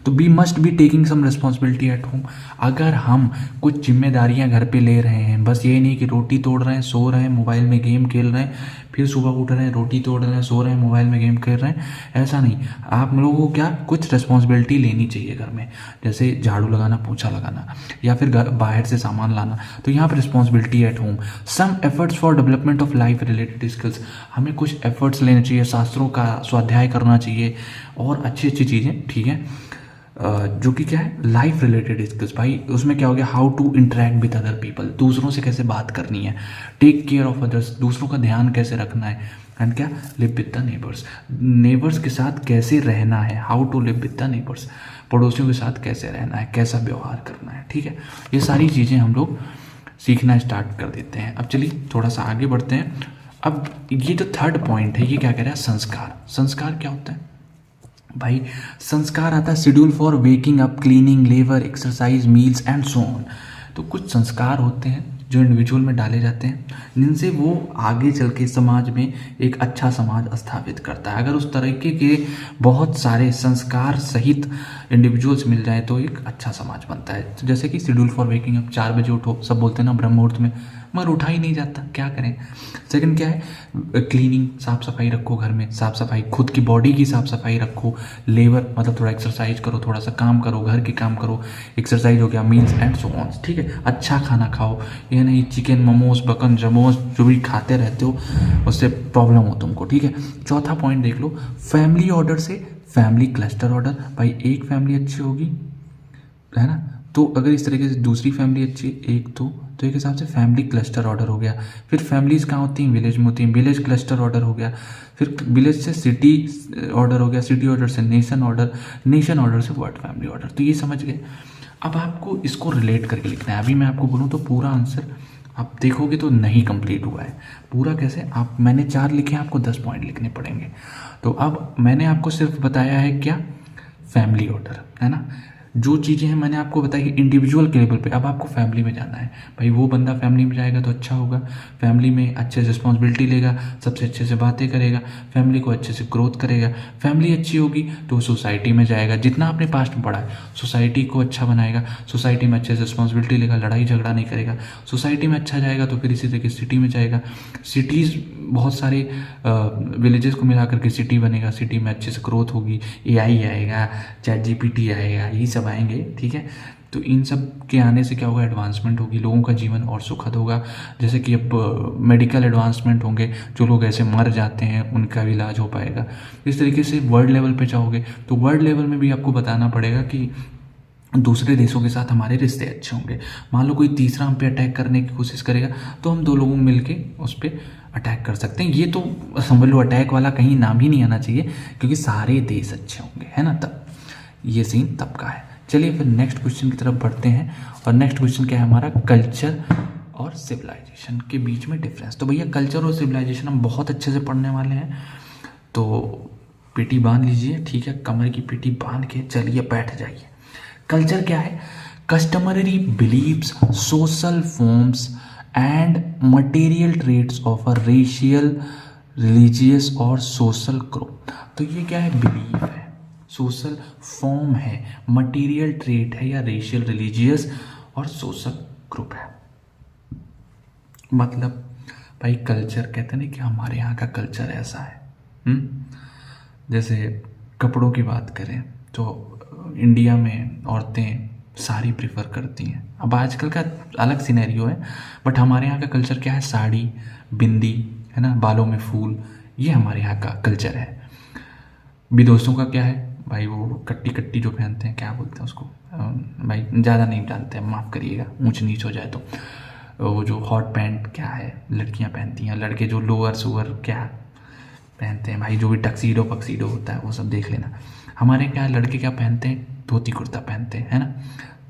तो we must be taking some responsibility at home. अगर हम कुछ जिम्मेदारियां घर पे ले रहे हैं, बस ये नहीं कि रोटी तोड़ रहे हैं, सो रहे हैं, मोबाइल में गेम खेल रहे हैं, फिर सुबह उठ रहे हैं, रोटी तोड़ रहे हैं, सो रहे हैं, मोबाइल में गेम खेल रहे हैं, ऐसा नहीं। आप लोगों को क्या कुछ रिस्पॉन्सिबिलिटी लेनी चाहिए घर में, जैसे झाड़ू लगाना, पोछा लगाना, या फिर बाहर से सामान लाना, तो यहाँ पर responsibility at home. Some efforts for development of life related skills, हमें कुछ एफर्ट्स लेने चाहिए, शास्त्रों का स्वाध्याय करना चाहिए और अच्छी अच्छी चीज़ें, ठीक है, जो कि क्या है, लाइफ रिलेटेड स्किल्स। भाई उसमें क्या हो गया, how to interact with other people, दूसरों से कैसे बात करनी है, टेक केयर ऑफ अदर्स, दूसरों का ध्यान कैसे रखना है, एंड क्या, live with the neighbours, neighbours के साथ कैसे रहना है, how to live with the neighbours, पड़ोसियों के साथ कैसे रहना है, कैसा व्यवहार करना है, ठीक है। ये सारी चीज़ें हम लोग सीखना स्टार्ट कर देते हैं। अब चलिए थोड़ा सा आगे बढ़ते हैं। अब ये जो थर्ड पॉइंट है ये क्या कह रहा है, संस्कार। संस्कार क्या होता है भाई? संस्कार आता है schedule for waking up, cleaning, labour, exercise, meals and so on. तो कुछ संस्कार होते हैं जो इंडिविजुअल में डाले जाते हैं जिनसे वो आगे चल के समाज में एक अच्छा समाज स्थापित करता है। अगर उस तरीके के बहुत सारे संस्कार सहित इंडिविजुअल्स मिल जाए तो एक अच्छा समाज बनता है। तो जैसे कि शेड्यूल फॉर वेकिंग अप, 4 बजे उठो, सब बोलते हैं ना ब्रह्म मुहूर्त में, मगर उठा ही नहीं जाता, क्या करें। सेकंड क्या है, क्लीनिंग, साफ सफाई रखो घर में, साफ सफाई, खुद की बॉडी की साफ सफाई रखो। लेबर मतलब थोड़ा एक्सरसाइज करो, थोड़ा सा काम करो, घर के काम करो, एक्सरसाइज हो गया, मील्स एंड सो ऑन, ठीक है। अच्छा खाना खाओ, ये नहीं चिकन मोमोज, बकन जमोज जो भी खाते रहते हो उससे प्रॉब्लम हो तुमको, ठीक है। चौथा पॉइंट देख लो, फैमिली ऑर्डर से फैमिली क्लस्टर ऑर्डर। भाई एक फैमिली अच्छी होगी है ना, तो अगर इस तरीके से दूसरी फैमिली अच्छी एक तो एक हिसाब से फैमिली क्लस्टर ऑर्डर हो गया। फिर फैमिलीज कहाँ होती हैं, विलेज में होती हैं, विलेज क्लस्टर ऑर्डर हो गया। फिर विलेज से सिटी ऑर्डर हो गया, सिटी ऑर्डर से नेशन ऑर्डर, नेशन ऑर्डर से वर्ल्ड फैमिली ऑर्डर। तो ये समझ गए। अब आपको इसको रिलेट करके लिखना है। अभी मैं आपको बोलूँ तो पूरा आंसर आप देखोगे तो नहीं कंप्लीट हुआ है पूरा। कैसे आप, मैंने 4 लिखे हैं, आपको 10 पॉइंट लिखने पड़ेंगे। तो अब मैंने आपको सिर्फ बताया है क्या, फैमिली ऑर्डर, है ना। जो चीज़ें हैं मैंने आपको बताई इंडिविजुअल के लेवल पे। अब आपको फैमिली में जाना है। भाई वो बंदा फैमिली में जाएगा तो अच्छा होगा, फैमिली में अच्छे से रिस्पॉन्सिबिलिटी लेगा, सबसे अच्छे से बातें करेगा, फैमिली को अच्छे से ग्रोथ करेगा। फैमिली अच्छी होगी तो सोसाइटी में जाएगा, जितना आपने पास्ट में पढ़ा है सोसाइटी को अच्छा बनाएगा, सोसाइटी में अच्छे से रिस्पॉन्सिबिलिटी लेगा, लड़ाई झगड़ा नहीं करेगा। सोसाइटी में अच्छा जाएगा तो फिर इसी तरीके सिटी में जाएगा। सिटीज़ बहुत सारे विलेजेस को मिला करके सिटी बनेगा, सिटी में अच्छे से ग्रोथ होगी, AI आएगा, ChatGPT आएगा, यही सब आएंगे, ठीक है। तो इन सब के आने से क्या होगा, एडवांसमेंट होगी, लोगों का जीवन और सुखद होगा। जैसे कि अब मेडिकल एडवांसमेंट होंगे, जो लोग ऐसे मर जाते हैं उनका भी इलाज हो पाएगा। इस तरीके से वर्ल्ड लेवल पे जाओगे तो वर्ल्ड लेवल में भी आपको बताना पड़ेगा कि दूसरे देशों के साथ हमारे रिश्ते अच्छे होंगे। मान लो कोई तीसरा हम पे अटैक करने की कोशिश करेगा तो हम 2 लोगों मिल के उस पर अटैक कर सकते हैं। ये तो समझ लो अटैक वाला कहीं नाम ही नहीं आना चाहिए, क्योंकि सारे देश अच्छे होंगे, है ना। तब ये सीन तब का है। चलिए फिर नेक्स्ट क्वेश्चन की तरफ बढ़ते हैं। और नेक्स्ट क्वेश्चन क्या है हमारा, कल्चर और सिविलाइजेशन के बीच में डिफरेंस। तो भैया कल्चर और सिविलाइजेशन हम बहुत अच्छे से पढ़ने वाले हैं, तो पीठी बांध लीजिए, ठीक है। कमर की पीठी बांध के चलिए बैठ जाइए। कल्चर क्या है, customary believes, social forms and material traits of a racial, religious और सोशल ग्रुप। तो ये क्या है, बिलीव है, सोशल फॉर्म है, मटेरियल ट्रेट है, या रेशियल, रिलीजियस और सोशल ग्रुप है। मतलब भाई कल्चर कहते हैं ना कि हमारे यहाँ का कल्चर ऐसा है। जैसे कपड़ों की बात करें तो इंडिया में औरतें साड़ी प्रेफर करती हैं। अब आजकल का अलग सिनेरियो है, बट हमारे यहाँ का कल्चर क्या है, साड़ी, बिंदी, है ना, बालों में फूल, ये हमारे यहाँ का कल्चर है। विदेशों का क्या है भाई, वो कट्टी कट्टी जो पहनते हैं, क्या बोलते हैं उसको, भाई ज़्यादा नहीं जानते हैं, माफ़ करिएगा, ऊंच नीच हो जाए तो। वो जो हॉट पैंट क्या है लड़कियाँ पहनती हैं, लड़के जो लोअर सोअर क्या पहनते हैं, भाई जो भी टक्सीडो पक्सीडो होता है वो सब देख लेना। हमारे क्या है, लड़के क्या पहनते हैं, धोती कुर्ता पहनते हैं, है ना।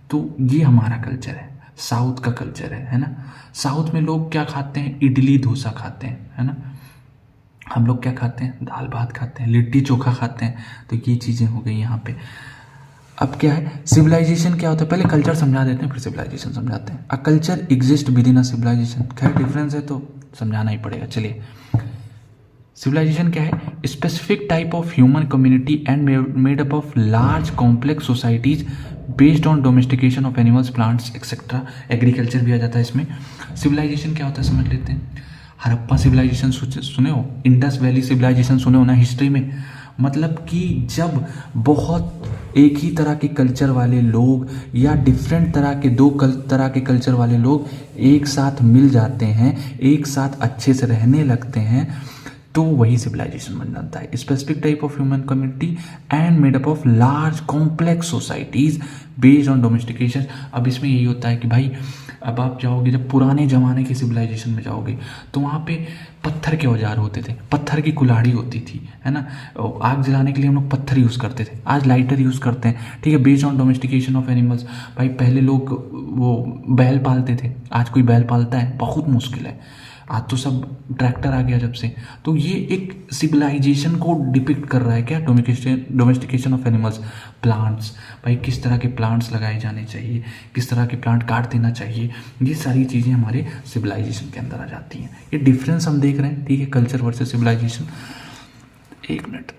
तो ये हमारा कल्चर है, साउथ का कल्चर है ना। साउथ में लोग क्या खाते हैं, इडली डोसा खाते हैं, है ना। हम लोग क्या खाते हैं, दाल भात खाते हैं, लिट्टी चोखा खाते हैं। तो ये चीज़ें हो गई यहाँ पे। अब क्या है, सिविलाइजेशन क्या होता है, पहले कल्चर समझा देते हैं फिर सिविलाइजेशन समझाते हैं। A culture exist within a civilisation, खैर डिफरेंस है तो समझाना ही पड़ेगा। चलिए, सिविलाइजेशन क्या है, specific type of human community and made up of large complex societies based on domestication of animals, plants etcetera. Agriculture भी आ जाता है इसमें। सिविलाइजेशन क्या होता है समझ लेते हैं। हड़प्पा सिविलाइजेशन सुने हो, इंडस वैली सिविलाइजेशन सुने हो ना हिस्ट्री में। मतलब कि जब बहुत एक ही तरह के कल्चर वाले लोग या डिफरेंट तरह के तरह के कल्चर वाले लोग एक साथ मिल जाते हैं, एक साथ अच्छे से रहने लगते हैं, तो वही सिविलाइजेशन बन जाता है। Specific type of human community and made up of large complex societies based on domestication. अब इसमें यही होता है कि भाई अब आप जाओगे, जब पुराने ज़माने के सिविलाइजेशन में जाओगे तो वहाँ पे पत्थर के औजार होते थे, पत्थर की कुल्हाड़ी होती थी, है ना। आग जलाने के लिए हम लोग पत्थर यूज़ करते थे, आज लाइटर यूज़ करते हैं, ठीक है। Based on domestication of animals, भाई पहले लोग वो बैल पालते थे, आज कोई बैल पालता है? बहुत मुश्किल है। आज तो सब ट्रैक्टर आ गया जब से। तो ये एक सिविलाइजेशन को डिपिक्ट कर रहा है क्या, डोमेस्टिकेशन ऑफ एनिमल्स। प्लांट्स, भाई किस तरह के प्लांट्स लगाए जाने चाहिए, किस तरह के प्लांट काट देना चाहिए, ये सारी चीज़ें हमारे सिविलाइजेशन के अंदर आ जाती हैं। ये डिफरेंस हम देख रहे हैं, ठीक है, कल्चर वर्सेस सिविलाइजेशन। एक मिनट,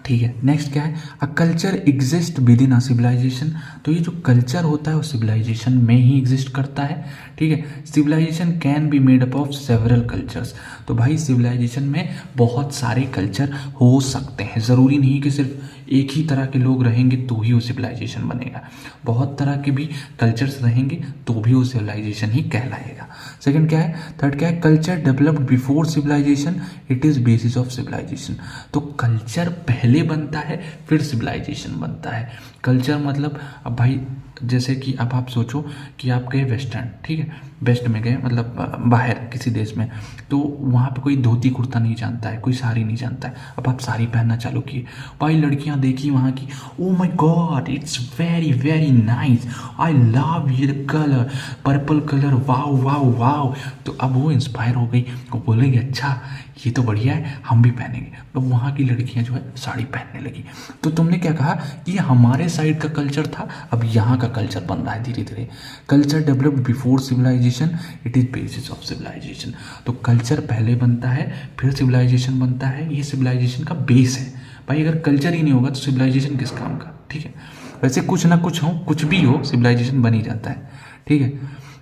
ठीक है। नेक्स्ट क्या है, a culture exist within a civilisation. तो ये जो कल्चर होता है वो सिविलाइजेशन में ही एग्जिस्ट करता है, ठीक है। Civilisation can be made up of several cultures. तो भाई सिविलाइजेशन में बहुत सारे कल्चर हो सकते हैं, ज़रूरी नहीं कि सिर्फ एक ही तरह के लोग रहेंगे तो ही वो सिविलाइजेशन बनेगा, बहुत तरह के भी कल्चर्स रहेंगे तो भी वो सिविलाइजेशन ही कहलाएगा। सेकंड क्या है, थर्ड क्या है, culture developed before civilization, it is basis of civilization. तो कल्चर पहले बनता है फिर सिविलाइजेशन बनता है। कल्चर मतलब, अब भाई जैसे कि अब आप सोचो कि आप गए वेस्टर्न, ठीक है, वेस्ट में गए, मतलब बाहर किसी देश में, तो वहाँ पे कोई धोती कुर्ता नहीं जानता है, कोई साड़ी नहीं जानता है। अब आप साड़ी पहनना चालू किए, भाई लड़कियाँ देखी वहाँ की, oh my God it's very very nice, I love ये colour, purple colour, wow wow wow. तो अब वो इंस्पायर हो गई, वो बोलेगी अच्छा ये तो बढ़िया है, हम भी पहनेंगे। तो वहाँ की लड़कियाँ जो है साड़ी पहनने लगी। तो तुमने क्या कहा, ये हमारे साइड का कल्चर था, अब यहाँ का कल्चर बन रहा है धीरे धीरे। Culture developed before civilization, it is basis of civilization. तो कल्चर पहले बनता है फिर सिविलाइजेशन बनता है, ये सिविलाइजेशन का बेस है। भाई अगर कल्चर ही नहीं होगा तो सिविलाइजेशन किस काम का, ठीक है। वैसे कुछ ना कुछ हो, कुछ भी हो, सिविलाइजेशन बन ही जाता है, ठीक है।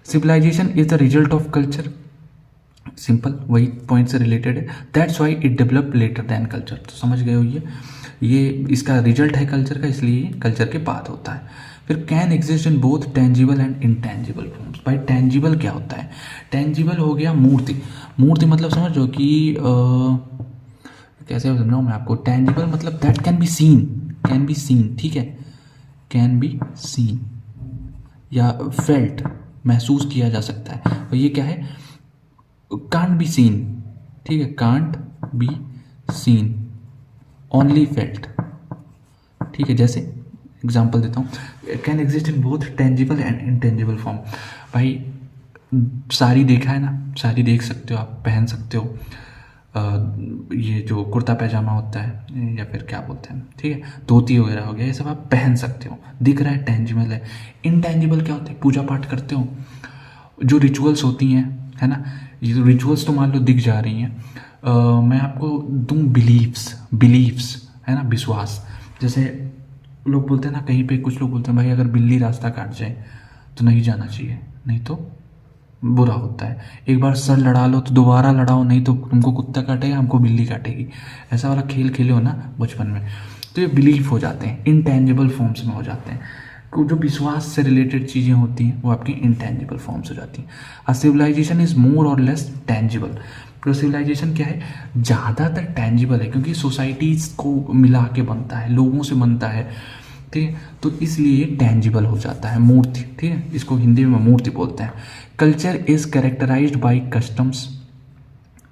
Civilization is the result of culture, simple, वही पॉइंट से रिलेटेड है। That's why it develop later than culture. तो समझ गए हो, ये इसका रिजल्ट है कल्चर का, इसलिए कल्चर के बाद होता है। फिर can exist in both tangible and intangible forms. भाई टेंजिबल क्या होता है, टेंजिबल हो गया मूर्ति, मूर्ति मतलब समझो कि कैसे समझाऊँ मैं आपको। टेंजिबल मतलब दैट कैन बी सीन, ठीक है, कैन बी सीन या फेल्ट, महसूस किया जा सकता है। और ये क्या है, कांट बी सीन, ठीक है, can't be seen, only felt, ठीक है। जैसे एग्जांपल देता हूँ, can exist in both tangible and intangible form. भाई साड़ी देखा है ना, साड़ी देख सकते हो आप, पहन सकते हो। ये जो कुर्ता पैजामा होता है या फिर क्या बोलते हैं, ठीक है, धोती वगैरह हो गया, ये सब आप पहन सकते हो, दिख रहा है, टेंजिबल है। इनटेंजिबल क्या होता है, पूजा पाठ करते हो, जो रिचुअल्स होती हैं, है ना, ये तो रिचुअल्स तो मान लो दिख जा रही हैं। मैं आपको दूँ बिलीव्स, है ना, विश्वास। जैसे लोग बोलते हैं ना, कहीं पे कुछ लोग बोलते हैं भाई अगर बिल्ली रास्ता काट जाए तो नहीं जाना चाहिए, नहीं तो बुरा होता है। एक बार सर लड़ा लो तो दोबारा लड़ाओ, नहीं तो तुमको कुत्ता काटेगा, हमको बिल्ली काटेगी। ऐसा वाला खेल खेले हो ना बचपन में, तो ये बिलीफ हो जाते हैं, इनटेंजिबल फॉर्म्स में हो जाते हैं। जो विश्वास से रिलेटेड चीज़ें होती हैं वो आपकी इनटेंजिबल फॉर्म्स हो जाती हैं। अ सिविलाइजेशन इज़ मोर और लेस टेंजिबल। तो सिविलाइजेशन क्या है, ज़्यादातर टेंजिबल है, क्योंकि सोसाइटीज़ को मिला के बनता है, लोगों से बनता है, ठीक है, तो इसलिए टेंजिबल हो जाता है, मूर्ति, ठीक है, इसको हिंदी में मूर्ति बोलते हैं। Culture is characterized by customs,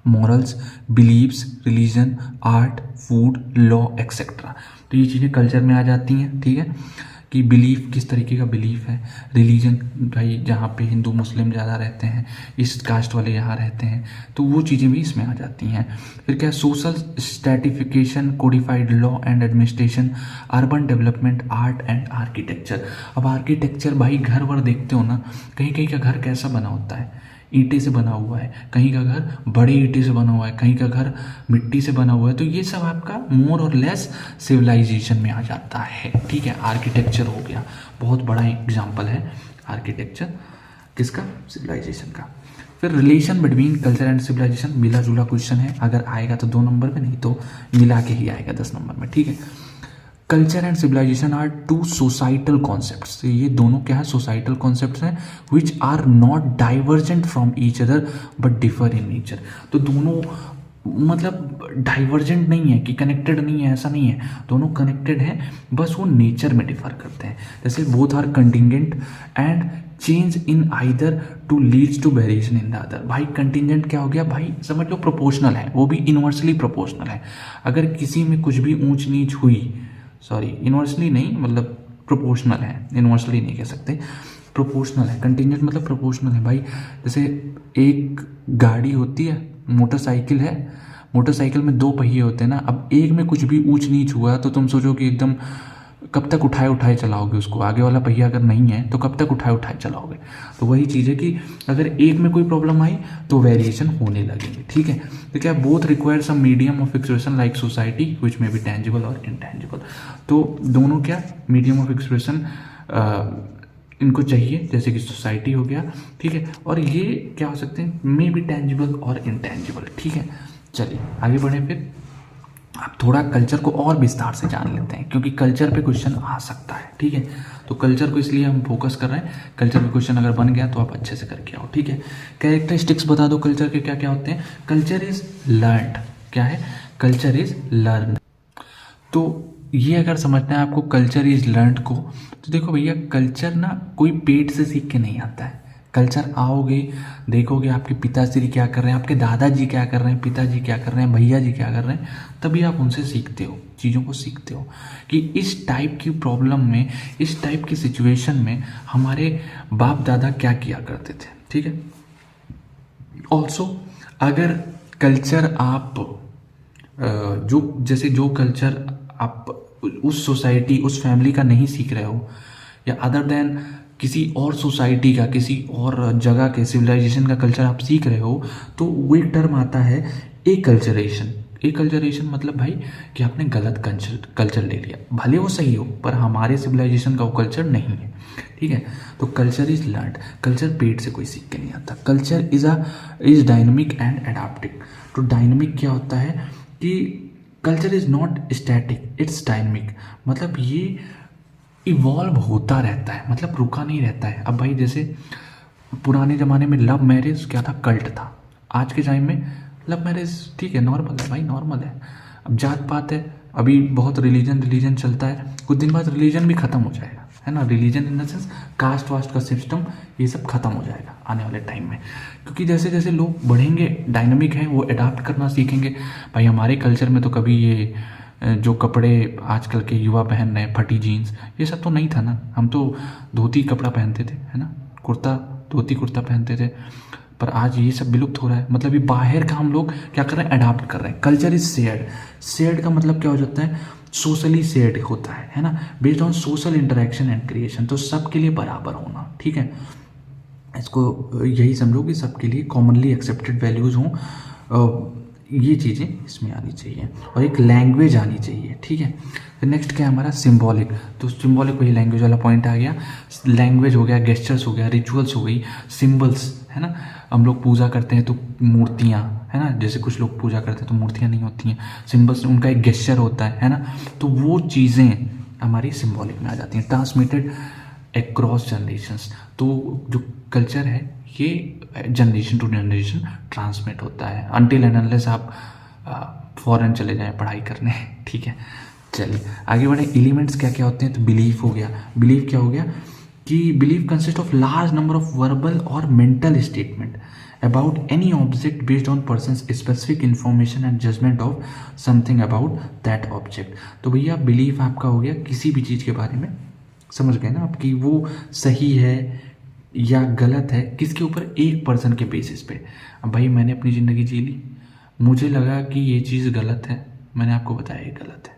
morals, beliefs, religion, art, food, law etcetera. तो ये चीज़ें कल्चर में आ जाती हैं, ठीक है, कि बिलीफ किस तरीके का बिलीफ है, रिलीजन, भाई जहाँ पे हिंदू मुस्लिम ज़्यादा रहते हैं, इस कास्ट वाले यहाँ रहते हैं, तो वो चीज़ें भी इसमें आ जाती हैं। फिर क्या, social stratification, codified law and administration, urban development, art and architecture. अब आर्किटेक्चर, भाई घर वर देखते हो ना, कहीं कहीं का घर कैसा बना होता है, ईंटे से बना हुआ है, कहीं का घर बड़े ईंटे से बना हुआ है, कहीं का घर मिट्टी से बना हुआ है। तो ये सब आपका मोर और लेस सिविलाइजेशन में आ जाता है, ठीक है। आर्किटेक्चर हो गया, बहुत बड़ा एग्जाम्पल है आर्किटेक्चर, किसका, सिविलाइजेशन का। फिर relation between culture and civilization, मिला जुला क्वेश्चन है, अगर आएगा तो 2 नंबर में, नहीं तो मिला के ही आएगा 10 नंबर में, ठीक है। Culture and civilization are 2 societal concepts. ये दोनों क्या है, सोसाइटल कॉन्सेप्ट्स हैं, which are not divergent from each other but differ in nature. तो दोनों मतलब डाइवर्जेंट नहीं है कि कनेक्टेड नहीं है, ऐसा नहीं है, दोनों कनेक्टेड हैं, बस वो नेचर में डिफर करते हैं। जैसे both are contingent and change in either two leads to variation in the other. भाई कंटिजेंट क्या हो गया भाई, समझ लो प्रोपोर्शनल है, वो भी इन्वर्सली प्रोपोर्शनल है। अगर किसी में कुछ भी ऊंच नीच हुई, सॉरी इन्वर्सली नहीं, मतलब प्रोपोर्शनल है, इन्वर्सली नहीं कह सकते, प्रोपोर्शनल है। कंटिजेंट मतलब प्रोपोर्शनल है भाई। जैसे एक गाड़ी होती है, मोटरसाइकिल है, मोटरसाइकिल में 2 पहिए होते हैं ना। अब एक में कुछ भी ऊंच नीच हुआ तो तुम सोचो कि एकदम कब तक उठाए उठाए चलाओगे उसको, आगे वाला पहिया अगर नहीं है तो कब तक उठाए उठाए चलाओगे। तो वही चीज़ है कि अगर एक में कोई प्रॉब्लम आई तो वेरिएशन होने लगेंगे, ठीक है। तो क्या both require some medium of expression like society which में बी टेंजिबल और इनटेंजिबल। तो दोनों क्या मीडियम ऑफ एक्सप्रेशन इनको चाहिए, जैसे कि सोसाइटी हो गया, ठीक है। और ये क्या हो सकते हैं, मे बी टेंजिबल और इनटेंजिबल, ठीक है। चलिए आगे बढ़े, फिर आप थोड़ा कल्चर को और विस्तार से जान लेते हैं, क्योंकि कल्चर पे क्वेश्चन आ सकता है, ठीक है। तो कल्चर को इसलिए हम फोकस कर रहे हैं, कल्चर पे क्वेश्चन अगर बन गया तो आप अच्छे से करके आओ, ठीक है। कैरेक्टरिस्टिक्स बता दो कल्चर के क्या क्या होते हैं। कल्चर इज लर्नड, क्या है, कल्चर इज लर्न। तो ये अगर समझना है आपको कल्चर इज लर्नड को, तो देखो भैया कल्चर ना कोई पेट से सीख के नहीं आता है। कल्चर आओगे, देखोगे आपके पिताश्री क्या कर रहे हैं, आपके दादाजी क्या कर रहे हैं, पिताजी क्या कर रहे हैं, भैया जी क्या कर रहे हैं, तभी आप उनसे सीखते हो, चीज़ों को सीखते हो कि इस टाइप की प्रॉब्लम में, इस टाइप की सिचुएशन में हमारे बाप दादा क्या किया करते थे, ठीक है। ऑल्सो अगर कल्चर आप जो कल्चर आप उस सोसाइटी, उस फैमिली का नहीं सीख रहे हो, या अदर देन किसी और सोसाइटी का, किसी और जगह के सिविलाइजेशन का कल्चर आप सीख रहे हो, तो वो एक टर्म आता है एकल्चरेशन। एकल्चरेशन मतलब भाई कि आपने गलत कल्चर ले लिया, भले वो सही हो पर हमारे सिविलाइजेशन का वो कल्चर नहीं है, ठीक है। तो कल्चर इज लर्नड, कल्चर पेट से कोई सीख के नहीं आता। Culture is dynamic and adaptive. तो डायनेमिक क्या होता है कि culture is not static, it's dynamic, मतलब ये इवॉल्व होता रहता है, मतलब रुका नहीं रहता है। अब भाई जैसे पुराने ज़माने में लव मैरिज क्या था, कल्ट था। आज के टाइम में लव मैरिज ठीक है, नॉर्मल है भाई, नॉर्मल है। अब जात पात है, अभी बहुत रिलीजन चलता है, कुछ दिन बाद रिलीजन भी ख़त्म हो जाएगा, है ना। Religion in the sense caste वास्ट का सिस्टम, ये सब खत्म हो जाएगा आने वाले टाइम में, क्योंकि जैसे जैसे लोग बढ़ेंगे, डायनामिक हैं, वो अडाप्ट करना सीखेंगे। भाई हमारे कल्चर में तो कभी ये जो कपड़े आजकल के युवा पहन रहे हैं, फटी जीन्स, ये सब तो नहीं था ना। हम तो धोती कपड़ा पहनते थे, है ना, धोती कुर्ता पहनते थे। पर आज ये सब विलुप्त हो रहा है, मतलब ये बाहर का हम लोग क्या कर रहे हैं, अडाप्ट कर रहे हैं। Culture is shared. शेयर्ड का मतलब क्या हो जाता है, सोशली शेयर्ड होता है ना, based on social interaction and creation. तो सबके लिए बराबर होना, ठीक है, इसको यही समझो कि सबके लिए कॉमनली एक्सेप्टेड वैल्यूज़ हों, ये चीज़ें इसमें आनी चाहिए, और एक लैंग्वेज आनी चाहिए, ठीक है। फिर नेक्स्ट क्या है हमारा, सिंबॉलिक। तो सिंबॉलिक वही लैंग्वेज वाला पॉइंट आ गया। लैंग्वेज हो गया, गेस्चर्स हो गया, रिचुअल्स हो गई, सिंबल्स, है ना। हम लोग पूजा करते हैं तो मूर्तियाँ, है ना, जैसे कुछ लोग पूजा करते हैं तो मूर्तियाँ नहीं होती हैं, सिंबल्स, उनका एक गेस्चर होता है ना। तो वो चीज़ें हमारी सिंबॉलिक में आ जाती हैं। ट्रांसमिटेड अक्रॉस जनरेशंस, तो जो कल्चर है ये जनरेशन टू जनरेशन ट्रांसमिट होता है, अनटिल एंड अनलेस आप फॉरेन चले जाएं पढ़ाई करने, ठीक है। चलिए आगे बढ़े। एलिमेंट्स क्या क्या होते हैं, तो बिलीफ हो गया। बिलीफ क्या हो गया कि belief consist of large number of verbal और mental statement about any object based on person specific information and judgement of something about that object. तो भैया बिलीफ आपका हो गया किसी भी चीज़ के बारे में, समझ गए ना आप, कि वो सही है या गलत है, किसके ऊपर, एक पर्सन के बेसिस पे। अब भाई मैंने अपनी ज़िंदगी जी ली, मुझे लगा कि ये चीज़ गलत है, मैंने आपको बताया ये गलत है।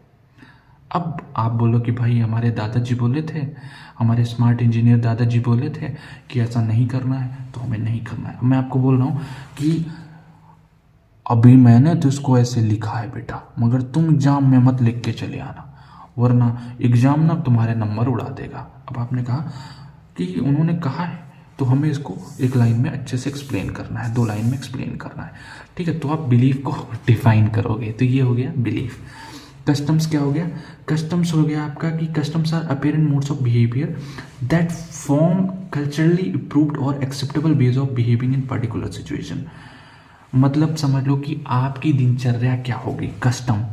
अब आप बोलो कि भाई हमारे दादाजी बोले थे, हमारे स्मार्ट इंजीनियर दादाजी बोले थे कि ऐसा नहीं करना है, तो हमें नहीं करना है। मैं आपको बोल रहा हूँ कि अभी मैंने तो इसको ऐसे लिखा है बेटा, मगर तुम एग्ज़ाम में मत लिख के चले आना, वरना एग्ज़ाम ना तुम्हारे नंबर उड़ा देगा। अब आपने कहा कि उन्होंने कहा है, तो हमें इसको एक लाइन में अच्छे से एक्सप्लेन करना है, 2 लाइन में एक्सप्लेन करना है, ठीक है। तो आप बिलीफ को डिफाइन करोगे, तो ये हो गया बिलीफ। कस्टम्स क्या हो गया, कस्टम्स हो गया आपका कि customs are apparent modes of behaviour that form culturally approved और acceptable ways of behaving in particular situation. मतलब समझ लो कि आपकी दिनचर्या क्या होगी, कस्टम,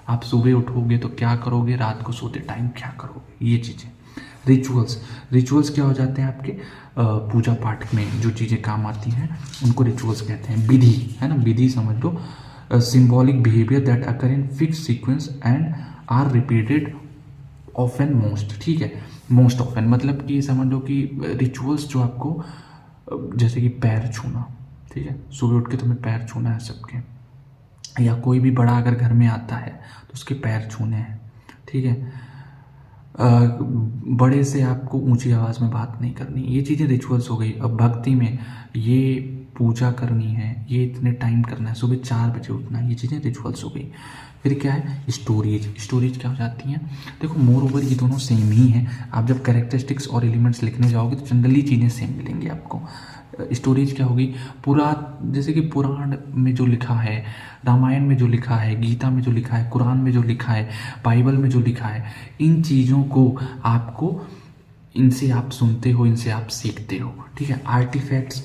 आप सुबह उठोगे तो क्या करोगे, रात को सोते टाइम क्या करोगे, ये चीज़ें। रिचुअल्स क्या हो जाते हैं आपके पूजा पाठ में जो चीज़ें काम आती हैं उनको रिचुअल्स कहते हैं। विधि है ना, विधि समझ लो, symbolic behaviour that occur in fix sequence and are repeated often most, ठीक है, मोस्ट ऑफन मतलब कि समझ लो कि रिचुअल्स जो आपको जैसे कि पैर छूना, ठीक है, सुबह उठ के तुम्हें पैर छूना है सबके, या कोई भी बड़ा अगर घर में आता है तो उसके पैर छूने हैं, ठीक है, बड़े से आपको ऊंची आवाज़ में बात नहीं करनी, ये चीज़ें रिचुअल्स हो गई। अब भक्ति में ये पूजा करनी है, ये इतने टाइम करना है, सुबह 4 बजे उठना है, ये चीज़ें रिचुअल्स हो गई। फिर क्या है, स्टोरीज क्या हो जाती हैं, देखो मोर ओवर ये दोनों सेम ही हैं। आप जब कैरेक्टरिस्टिक्स और एलिमेंट्स लिखने जाओगे तो जनरली चीज़ें सेम मिलेंगी आपको। स्टोरीज क्या होगी, जैसे कि पुराण में जो लिखा है, रामायण में जो लिखा है, गीता में जो लिखा है, कुरान में जो लिखा है, बाइबल में जो लिखा है, इन चीज़ों को आपको, इनसे आप सुनते हो, इनसे आप सीखते हो, ठीक है। आर्टिफैक्ट्स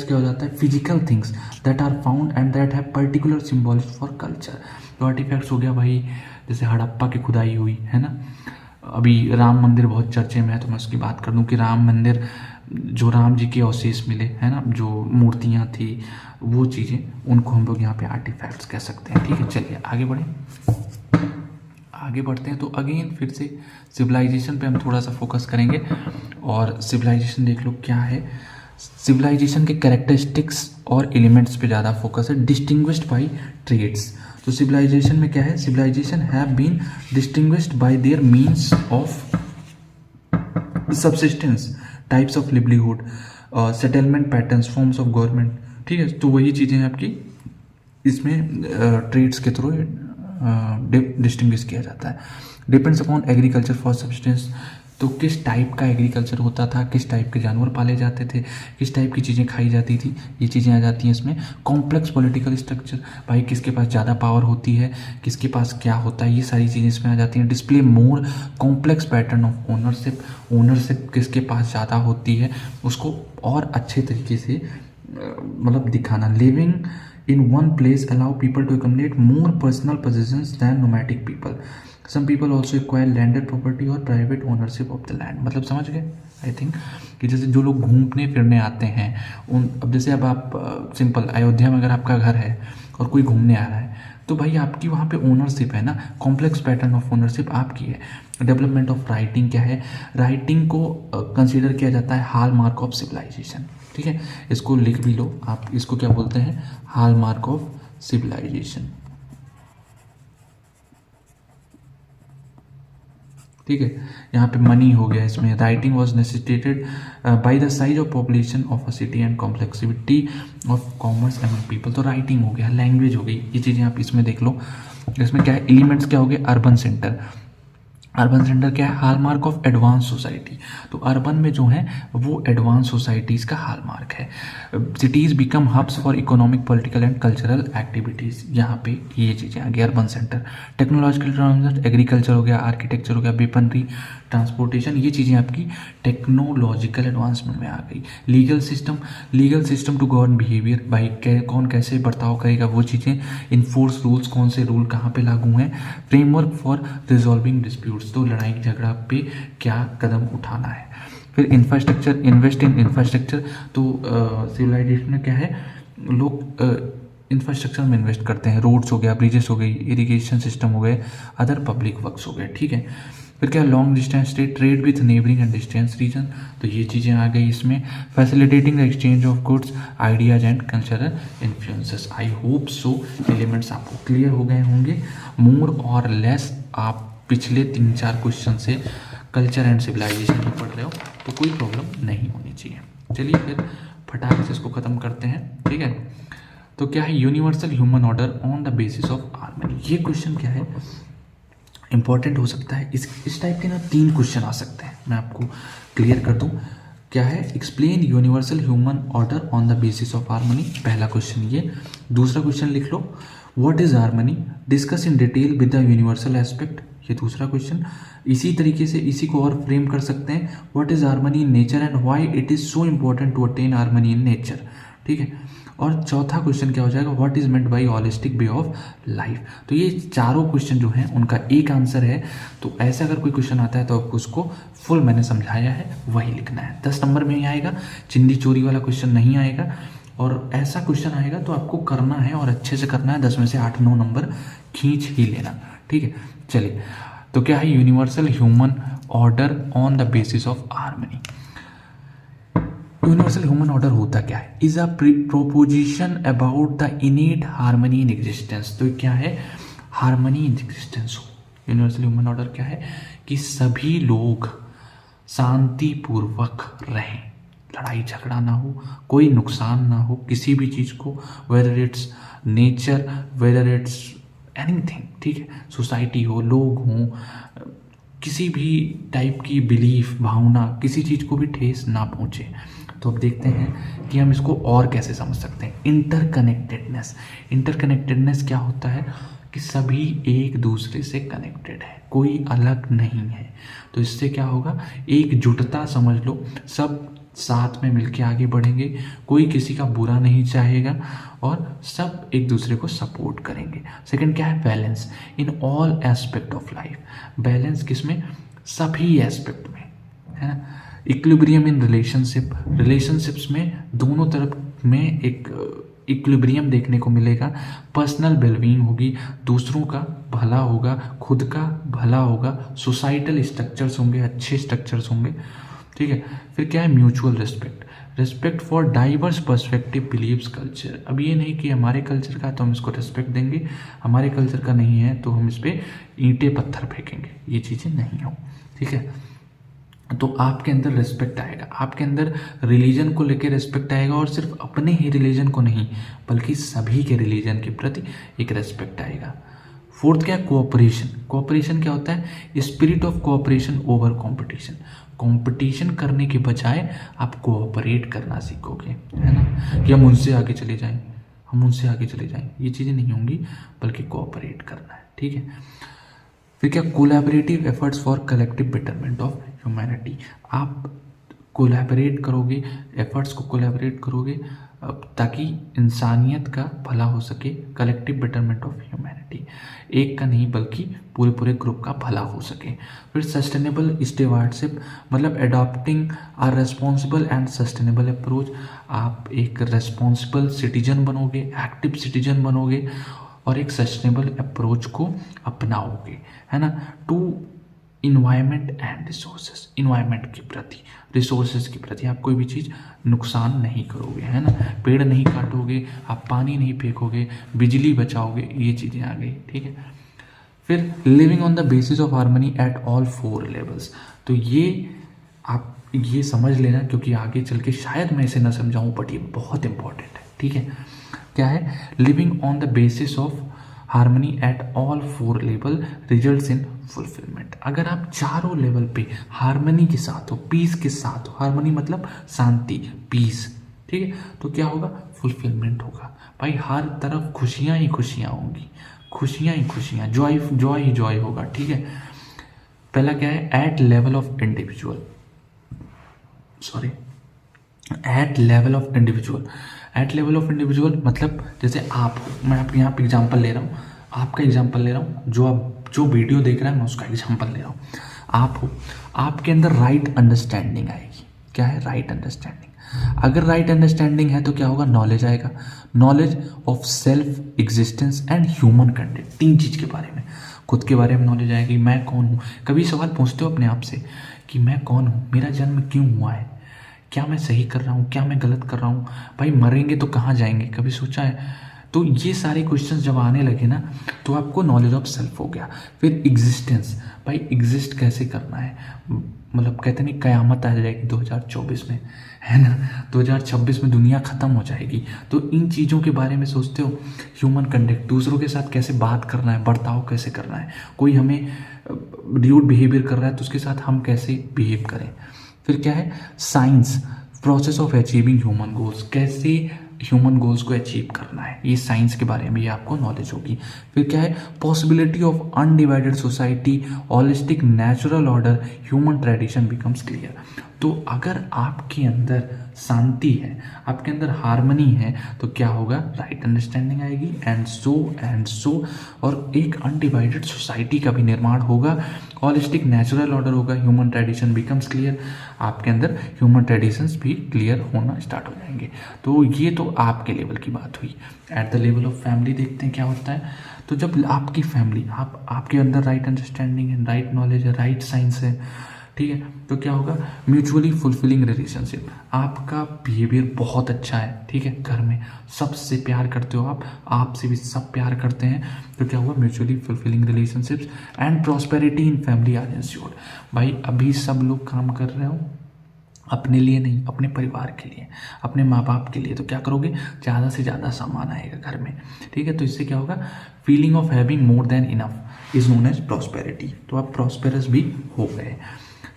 क्या हो जाता है, physical things that are found and that have particular symbolism for culture. तो आर्टिफैक्ट्स हो गया भाई, जैसे हड़प्पा की खुदाई हुई है ना, अभी राम मंदिर बहुत चर्चे में है, तो मैं उसकी बात कर दूं कि राम मंदिर जो राम जी के अवशेष मिले है ना, जो मूर्तियाँ थी, वो चीज़ें, उनको हम लोग यहाँ पे आर्टिफैक्ट्स कह सकते हैं, ठीक है। चलिए आगे बढ़ते हैं। तो अगेन फिर से सिविलाइजेशन पे हम थोड़ा सा फोकस करेंगे, और सिविलाइजेशन देख लो क्या है। सिविलाइजेशन के कैरेक्टरिस्टिक्स और एलिमेंट्स पे ज़्यादा फोकस है, डिस्टिंग्विश्ड बाय ट्रेड्स। तो सिविलाइजेशन में क्या है, civilization have been distinguished by their means of subsistence, types of livelihood, settlement patterns, forms of government, ठीक है। तो वही चीज़ें हैं आपकी, इसमें ट्रेड्स के थ्रू डिस्टिंग्विश किया जाता है। Depends upon agriculture for substance, तो किस टाइप का एग्रीकल्चर होता था, किस टाइप के जानवर पाले जाते थे, किस टाइप की चीज़ें खाई जाती थी, ये चीज़ें आ जाती हैं इसमें। कॉम्प्लेक्स पॉलिटिकल स्ट्रक्चर, भाई किसके पास ज़्यादा पावर होती है, किसके पास क्या होता है, ये सारी चीज़ें इसमें आ जाती हैं। Display more complex pattern of ownership किसके पास ज़्यादा होती है, उसको और अच्छे तरीके से मतलब दिखाना। Living in one place allow people to accumulate more personal possessions than nomadic people. Some people also acquire landed property or private ownership of the land. मतलब समझ गए आई थिंक, कि जैसे जो लोग घूमने फिरने आते हैं अब जैसे अब आप सिंपल अयोध्या में अगर आपका घर है और कोई घूमने आ रहा है, तो भाई आपकी वहाँ पे ओनरशिप है ना, कॉम्प्लेक्स पैटर्न ऑफ ओनरशिप आपकी है। डेवलपमेंट ऑफ राइटिंग क्या है, राइटिंग को कंसीडर किया जाता है हॉल मार्क ऑफ सिविलाइजेशन, ठीक है। इसको लिख भी लो आप, इसको क्या बोलते हैं, हॉल मार्क ऑफ सिविलाइजेशन, ठीक है। यहाँ पे मनी हो गया, इसमें writing was necessitated by the size of population of a city and complexity of commerce and people. तो राइटिंग हो गया, लैंग्वेज हो गई, ये चीज़ें आप इसमें देख लो। इसमें क्या है, एलिमेंट्स क्या हो गए, अर्बन सेंटर क्या है, हॉलमार्क ऑफ एडवांस सोसाइटी। तो अर्बन में जो है वो एडवांस सोसाइटीज़ का हॉलमार्क है। Cities become hubs for economic, political and cultural activities, यहाँ पे ये चीज़ें आ गई urban centre. Technological transfer, agriculture हो गया, आर्किटेक्चर हो गया, वेपनरी, ट्रांसपोर्टेशन, ये चीज़ें आपकी टेक्नोलॉजिकल एडवांसमेंट में आ गई। Legal system to govern behaviour, भाई कौन कैसे बर्ताव करेगा, वो चीज़ें। इन्फोर्स रूल्स, कौन से रूल कहाँ पे लागू हैं। फ्रेमवर्क फॉर रिजॉल्विंग डिस्प्यूट्स, तो लड़ाई झगड़ा पे क्या कदम उठाना है। फिर इंफ्रास्ट्रक्चर, इन्वेस्ट इन इंफ्रास्ट्रक्चर, तो सिविलाइजेशन में क्या है, लोग इंफ्रास्ट्रक्चर में इन्वेस्ट करते हैं, रोड्स हो गया, ब्रिजेस हो गई, इरिगेशन सिस्टम हो गए, अदर पब्लिक वर्क्स हो गए, ठीक है। फिर क्या, long distance trade with neighbouring and distance region, तो ये चीज़ें आ गई इसमें। Facilitating the exchange of goods, ideas and cultural influences. I hope so elements आपको क्लियर हो गए होंगे। मोर और लेस आप पिछले 3-4 क्वेश्चन से कल्चर एंड सिविलाइजेशन में पढ़ रहे हो, तो कोई प्रॉब्लम नहीं होनी चाहिए। चलिए फिर फटाक से इसको ख़त्म करते हैं, ठीक है। तो क्या है, universal human order on the basis of harmony. ये क्वेश्चन क्या है, इंपॉर्टेंट हो सकता है। इस टाइप के ना 3 क्वेश्चन आ सकते हैं, मैं आपको क्लियर कर दूं। क्या है, explain universal human order on the basis of harmony, पहला क्वेश्चन ये। दूसरा क्वेश्चन लिख लो, what is harmony, discuss in detail with the universal aspect, ये दूसरा क्वेश्चन। इसी तरीके से इसी को और फ्रेम कर सकते हैं, what is harmony in nature and why it is so important to attain harmony in nature, ठीक है। और चौथा क्वेश्चन क्या हो जाएगा, what is meant by holistic way of life. तो ये चारों क्वेश्चन जो हैं उनका एक आंसर है। तो ऐसा अगर कोई क्वेश्चन आता है तो आपको उसको फुल मैंने समझाया है वही लिखना है। 10 नंबर में ही आएगा, चिंदी चोरी वाला क्वेश्चन नहीं आएगा। और ऐसा क्वेश्चन आएगा तो आपको करना है और अच्छे से करना है, 10 में से 8-9 नंबर खींच ही लेना, ठीक है। चलिए, तो क्या है universal human order on the basis of harmony. Universal human order होता क्या है, is a proposition about the इनेट harmony in existence. तो क्या है, हार्मनी इन एग्जिस्टेंस हो। यूनिवर्सल ह्यूमन ऑर्डर क्या है कि सभी लोग शांतिपूर्वक रहें, लड़ाई झगड़ा ना हो, कोई नुकसान ना हो किसी भी चीज़ को, whether it's nature, whether it's anything, ठीक है। सोसाइटी हो, लोग हों, किसी भी टाइप की बिलीफ भावना किसी चीज़ को भी ठेस ना पहुँचे। तो अब देखते हैं कि हम इसको और कैसे समझ सकते हैं। इंटरकनेक्टेडनेस, इंटरकनेक्टेडनेस क्या होता है कि सभी एक दूसरे से कनेक्टेड है, कोई अलग नहीं है। तो इससे क्या होगा, एकजुटता समझ लो, सब साथ में मिलके आगे बढ़ेंगे, कोई किसी का बुरा नहीं चाहेगा और सब एक दूसरे को सपोर्ट करेंगे। सेकंड क्या है, balance in all aspect of life. Balance किसमें, सभी एस्पेक्ट में, है ना। इक्विलिब्रियम इन रिलेशनशिप, रिलेशनशिप्स में दोनों तरफ में एक इक्विलिब्रियम देखने को मिलेगा। पर्सनल वेलबींग होगी, दूसरों का भला होगा, खुद का भला होगा, सोसाइटल स्ट्रक्चर्स होंगे, अच्छे स्ट्रक्चर्स होंगे, ठीक है। फिर क्या है, mutual respect, respect for diverse perspective beliefs culture. अब ये नहीं कि हमारे कल्चर का तो हम इसको रिस्पेक्ट देंगे, हमारे कल्चर का नहीं है तो हम इस पर ईंटें पत्थर फेंकेंगे, ये चीज़ें नहीं हो, ठीक है। तो आपके अंदर रिस्पेक्ट आएगा, आपके अंदर रिलीजन को लेकर रिस्पेक्ट आएगा, और सिर्फ अपने ही रिलीजन को नहीं बल्कि सभी के रिलीजन के प्रति एक रिस्पेक्ट आएगा। फोर्थ क्या है, कोऑपरेशन। कोऑपरेशन क्या होता है, spirit of cooperation over competition. Competition करने के बजाय आप कोऑपरेट करना सीखोगे, है ना, कि हम उनसे आगे चले जाएं, हम उनसे आगे चले जाएं, ये चीज़ें नहीं होंगी बल्कि कोऑपरेट करना है, ठीक है। फिर क्या, collaborative efforts for collective betterment of humanity. आप कोलैबोरेट करोगे, एफर्ट्स को कोलैबोरेट करोगे ताकि इंसानियत का भला हो सके, कलेक्टिव बेटरमेंट ऑफ ह्यूमैनिटी, एक का नहीं बल्कि पूरे पूरे ग्रुप का भला हो सके। फिर सस्टेनेबल स्टेवार्डशिप, मतलब adopting a responsible and sustainable approach. आप एक रिस्पॉन्सिबल सिटीजन बनोगे, एक्टिव सिटीजन बनोगे और एक सस्टेनेबल अप्रोच को अपनाओगे, है ना। To environment and resources, environment के प्रति, रिसोर्सेज के प्रति आप कोई भी चीज़ नुकसान नहीं करोगे, है ना। पेड़ नहीं काटोगे, आप पानी नहीं फेंकोगे, बिजली बचाओगे, ये चीज़ें आ गई, ठीक है। फिर living on the basis of harmony at all 4 levels. तो ये आप ये समझ लेना, क्योंकि आगे चल के शायद मैं इसे ना समझाऊँ बट ये बहुत इंपॉर्टेंट है, ठीक है। क्या है, living on the basis of harmony at all 4 level results in fulfilment. अगर आप चारों लेवल पे हार्मनी के साथ हो, पीस के साथ हो, हार्मनी मतलब शांति, पीस, ठीक है, तो क्या होगा, फुलफिलमेंट होगा। भाई हर तरफ खुशियाँ ही खुशियाँ होंगी, खुशियाँ ही खुशियाँ, जॉय जॉय ही जॉय होगा, ठीक है। पहला क्या है, at level of individual, sorry at level of individual. At level of individual मतलब जैसे आप हो, मैं आप यहाँ पे एग्जांपल ले रहा हूँ, आपका एग्जांपल ले रहा हूँ, जो वीडियो देख रहा है मैं उसका एग्जांपल ले रहा हूँ। आप हो, आपके अंदर राइट अंडरस्टैंडिंग आएगी। क्या है, राइट अंडरस्टैंडिंग। अगर राइट अंडरस्टैंडिंग है तो क्या होगा, नॉलेज आएगा, knowledge of self existence and human content. 3 चीज़ के बारे में, खुद के बारे में नॉलेज आएगी, मैं कौन हूँ। कभी सवाल पूछते हो अपने आप से कि मैं कौन हूँ, मेरा जन्म क्यों हुआ है, क्या मैं सही कर रहा हूँ, क्या मैं गलत कर रहा हूँ, भाई मरेंगे तो कहाँ जाएंगे, कभी सोचा है। तो ये सारे क्वेश्चंस जब आने लगे ना तो आपको नॉलेज ऑफ सेल्फ हो गया। फिर एग्जिस्टेंस, भाई एग्जिस्ट कैसे करना है, मतलब कहते नहीं कयामत आ जाएगी 2024 में, है ना, 2026 में दुनिया ख़त्म हो जाएगी, तो इन चीज़ों के बारे में सोचते हो। ह्यूमन कंडक्ट, दूसरों के साथ कैसे बात करना है, बर्ताव कैसे करना है, कोई हमें र्यूड बिहेवियर कर रहा है तो उसके साथ हम कैसे बिहेव करें। फिर क्या है, science, process of achieving human goals, कैसे ह्यूमन गोल्स को अचीव करना है, ये साइंस के बारे में ये आपको नॉलेज होगी। फिर क्या है, possibility of undivided society, holistic natural order, human tradition becomes clear. तो अगर आपके अंदर शांति है, आपके अंदर हार्मनी है, तो क्या होगा, राइट अंडरस्टैंडिंग आएगी एंड सो और एक अनडिवाइडेड सोसाइटी का भी निर्माण होगा, हॉलिस्टिक नेचुरल ऑर्डर होगा, ह्यूमन ट्रेडिशन बिकम्स क्लियर, आपके अंदर ह्यूमन ट्रेडिशंस भी क्लियर होना स्टार्ट हो जाएंगे। तो ये तो आपके लेवल की बात हुई। Eight the level of family देखते हैं क्या होता है। तो जब आपकी फैमिली, आपके अंदर राइट अंडरस्टैंडिंग है, राइट नॉलेज है, राइट साइंस है, ठीक है, तो क्या होगा, म्यूचुअली फुलफिलिंग रिलेशनशिप, आपका बिहेवियर बहुत अच्छा है, ठीक है, घर में सबसे प्यार करते हो आपसे भी सब प्यार करते हैं, तो क्या हुआ, mutually fulfilling relationships and prosperity in family are ensured. भाई अभी सब लोग काम कर रहे हो अपने लिए नहीं, अपने परिवार के लिए, अपने माँ बाप के लिए, तो क्या करोगे, ज़्यादा से ज़्यादा सामान आएगा घर में, ठीक है। तो इससे क्या होगा, feeling of having more than enough is known as prosperity, तो आप प्रॉस्पेरस भी हो गए,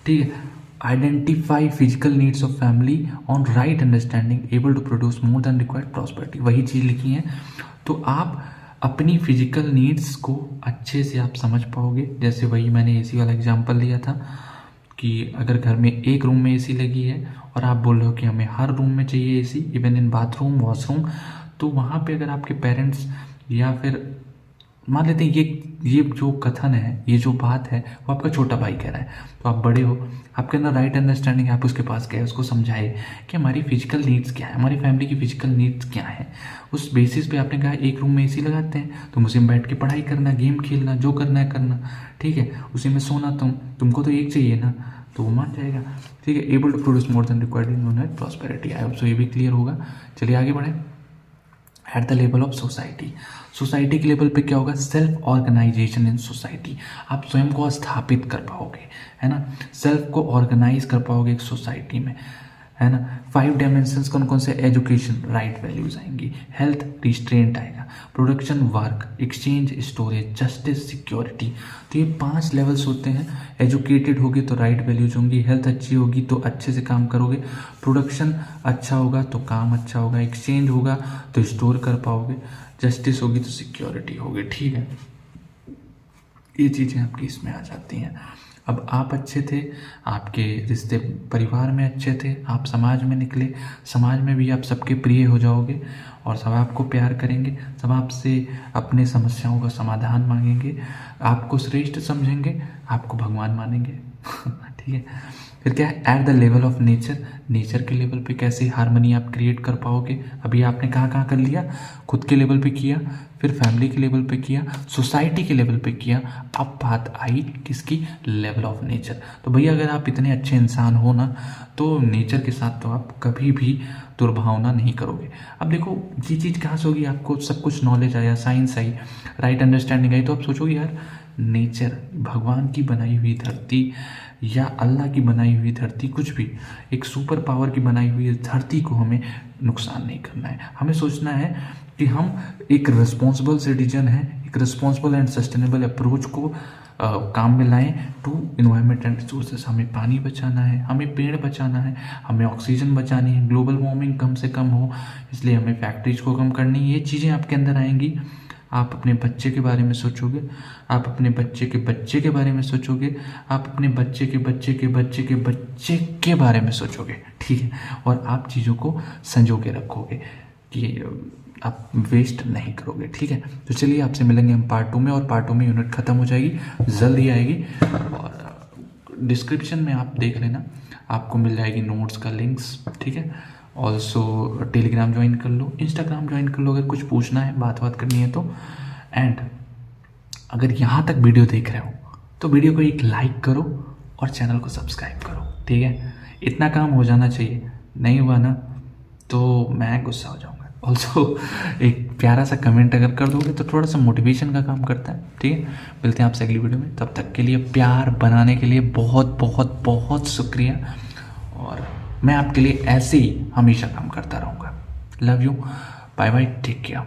ठीक है। Identify physical needs of family on right understanding able to produce more than required prosperity, वही चीज़ लिखी है। तो आप अपनी फिजिकल नीड्स को अच्छे से आप समझ पाओगे। जैसे वही मैंने एसी वाला एग्जांपल लिया था कि अगर घर में एक रूम में एसी लगी है और आप बोल रहे हो कि हमें हर रूम में चाहिए AC, even in bathroom, washroom, तो वहाँ पे अगर आपके पेरेंट्स या फिर मान लेते हैं ये जो कथन है, ये जो बात है, वो आपका छोटा भाई कह रहा है, तो आप बड़े हो, आपके अंदर राइट अंडरस्टैंडिंग है, आप उसके पास गए, उसको समझाए कि हमारी फिजिकल नीड्स क्या है, हमारी फैमिली की फिजिकल नीड्स क्या है। उस बेसिस पे आपने कहा एक रूम में एसी लगाते हैं, तुम उसी में बैठ के पढ़ाई करना, गेम खेलना, जो करना है करना, ठीक है, उसी में सोना, तुमको तो एक चाहिए ना, तो वो मान जाएगा, ठीक है। Able to produce more than required in known as prosperity. I hope so ये भी क्लियर होगा। चलिए आगे बढ़े। At the level of society के लेवल पे क्या होगा, सेल्फ ऑर्गेनाइजेशन इन सोसाइटी, आप स्वयं को स्थापित कर पाओगे, है ना, सेल्फ को ऑर्गेनाइज कर पाओगे एक सोसाइटी में, है ना। 5 डायमेंशंस कौन कौन से, एजुकेशन, राइट वैल्यूज आएंगी, हेल्थ, रिस्ट्रेंट आएगा, production, work, exchange, storage, justice, security. तो ये 5 लेवल्स होते हैं। एजुकेटेड होगी तो राइट वैल्यूज होंगी, हेल्थ अच्छी होगी तो अच्छे से काम करोगे, प्रोडक्शन अच्छा होगा तो काम अच्छा होगा, एक्सचेंज होगा तो स्टोर कर पाओगे, जस्टिस होगी तो सिक्योरिटी होगी, ठीक है। ये चीज़ें आपकी इसमें आ जाती हैं। अब आप अच्छे थे, आपके रिश्ते परिवार में अच्छे थे, आप समाज में निकले, समाज में भी आप सबके प्रिय हो जाओगे और सब आपको प्यार करेंगे, सब आपसे अपने समस्याओं का समाधान मांगेंगे, आपको श्रेष्ठ समझेंगे, आपको भगवान मानेंगे ठीक है। फिर क्या है, eight the level of nature के लेवल पे कैसे हार्मनी आप क्रिएट कर पाओगे। अभी आपने कहाँ कर लिया, खुद के लेवल पे किया, फिर फैमिली के लेवल पे किया, सोसाइटी के लेवल पे किया, अब बात आई किसकी, लेवल ऑफ नेचर। तो भैया अगर आप इतने अच्छे इंसान हो ना, तो नेचर के साथ तो आप कभी भी दुर्भावना नहीं करोगे। अब देखो ये चीज़ कहाँ से होगी, आपको सब कुछ नॉलेज आया, science I, right understanding I, तो आप सोचोगे यार नेचर, भगवान की बनाई हुई धरती या अल्लाह की बनाई हुई धरती, कुछ भी एक सुपर पावर की बनाई हुई धरती को हमें नुकसान नहीं करना है। हमें सोचना है कि हम एक रिस्पॉन्सिबल सिटीजन हैं, एक रिस्पॉन्सिबल एंड सस्टेनेबल अप्रोच को काम में लाएं टू इन्वायरमेंट एंड रिसोर्सेज। हमें पानी बचाना है, हमें पेड़ बचाना है, हमें ऑक्सीजन बचानी है, ग्लोबल वार्मिंग कम से कम हो, इसलिए हमें फैक्ट्रीज को कम करनी है। ये चीज़ें आपके अंदर आएंगी। आप अपने बच्चे के बारे में सोचोगे, आप अपने बच्चे के बच्चे के बारे में सोचोगे, आप अपने बच्चे के बच्चे के बच्चे के बच्चे के बारे में सोचोगे, ठीक है। और आप चीज़ों को संजो के रखोगे कि आप वेस्ट नहीं करोगे, ठीक है। तो चलिए आपसे मिलेंगे हम पार्ट 2 में, और पार्ट 2 में यूनिट ख़त्म हो जाएगी, जल्दी आएगी, और डिस्क्रिप्शन में आप देख लेना, आपको मिल जाएगी नोट्स का लिंक्स, ठीक है। ऑल्सो टेलीग्राम ज्वाइन कर लो, इंस्टाग्राम ज्वाइन कर लो अगर कुछ पूछना है, बात करनी है तो। एंड अगर यहाँ तक वीडियो देख रहे हो तो वीडियो को एक लाइक करो और चैनल को सब्सक्राइब करो, ठीक है। इतना काम हो जाना चाहिए, नहीं हुआ ना तो मैं गुस्सा हो जाऊँगा। ऑल्सो एक प्यारा सा कमेंट अगर कर दोगे तो थोड़ा सा मोटिवेशन का काम करता है, ठीक है। मिलते हैं आपसे अगली वीडियो में, तब तक के लिए प्यार बनाने के लिए बहुत बहुत बहुत शुक्रिया, और मैं आपके लिए ऐसे ही हमेशा काम करता रहूँगा। Love you, bye bye, take care.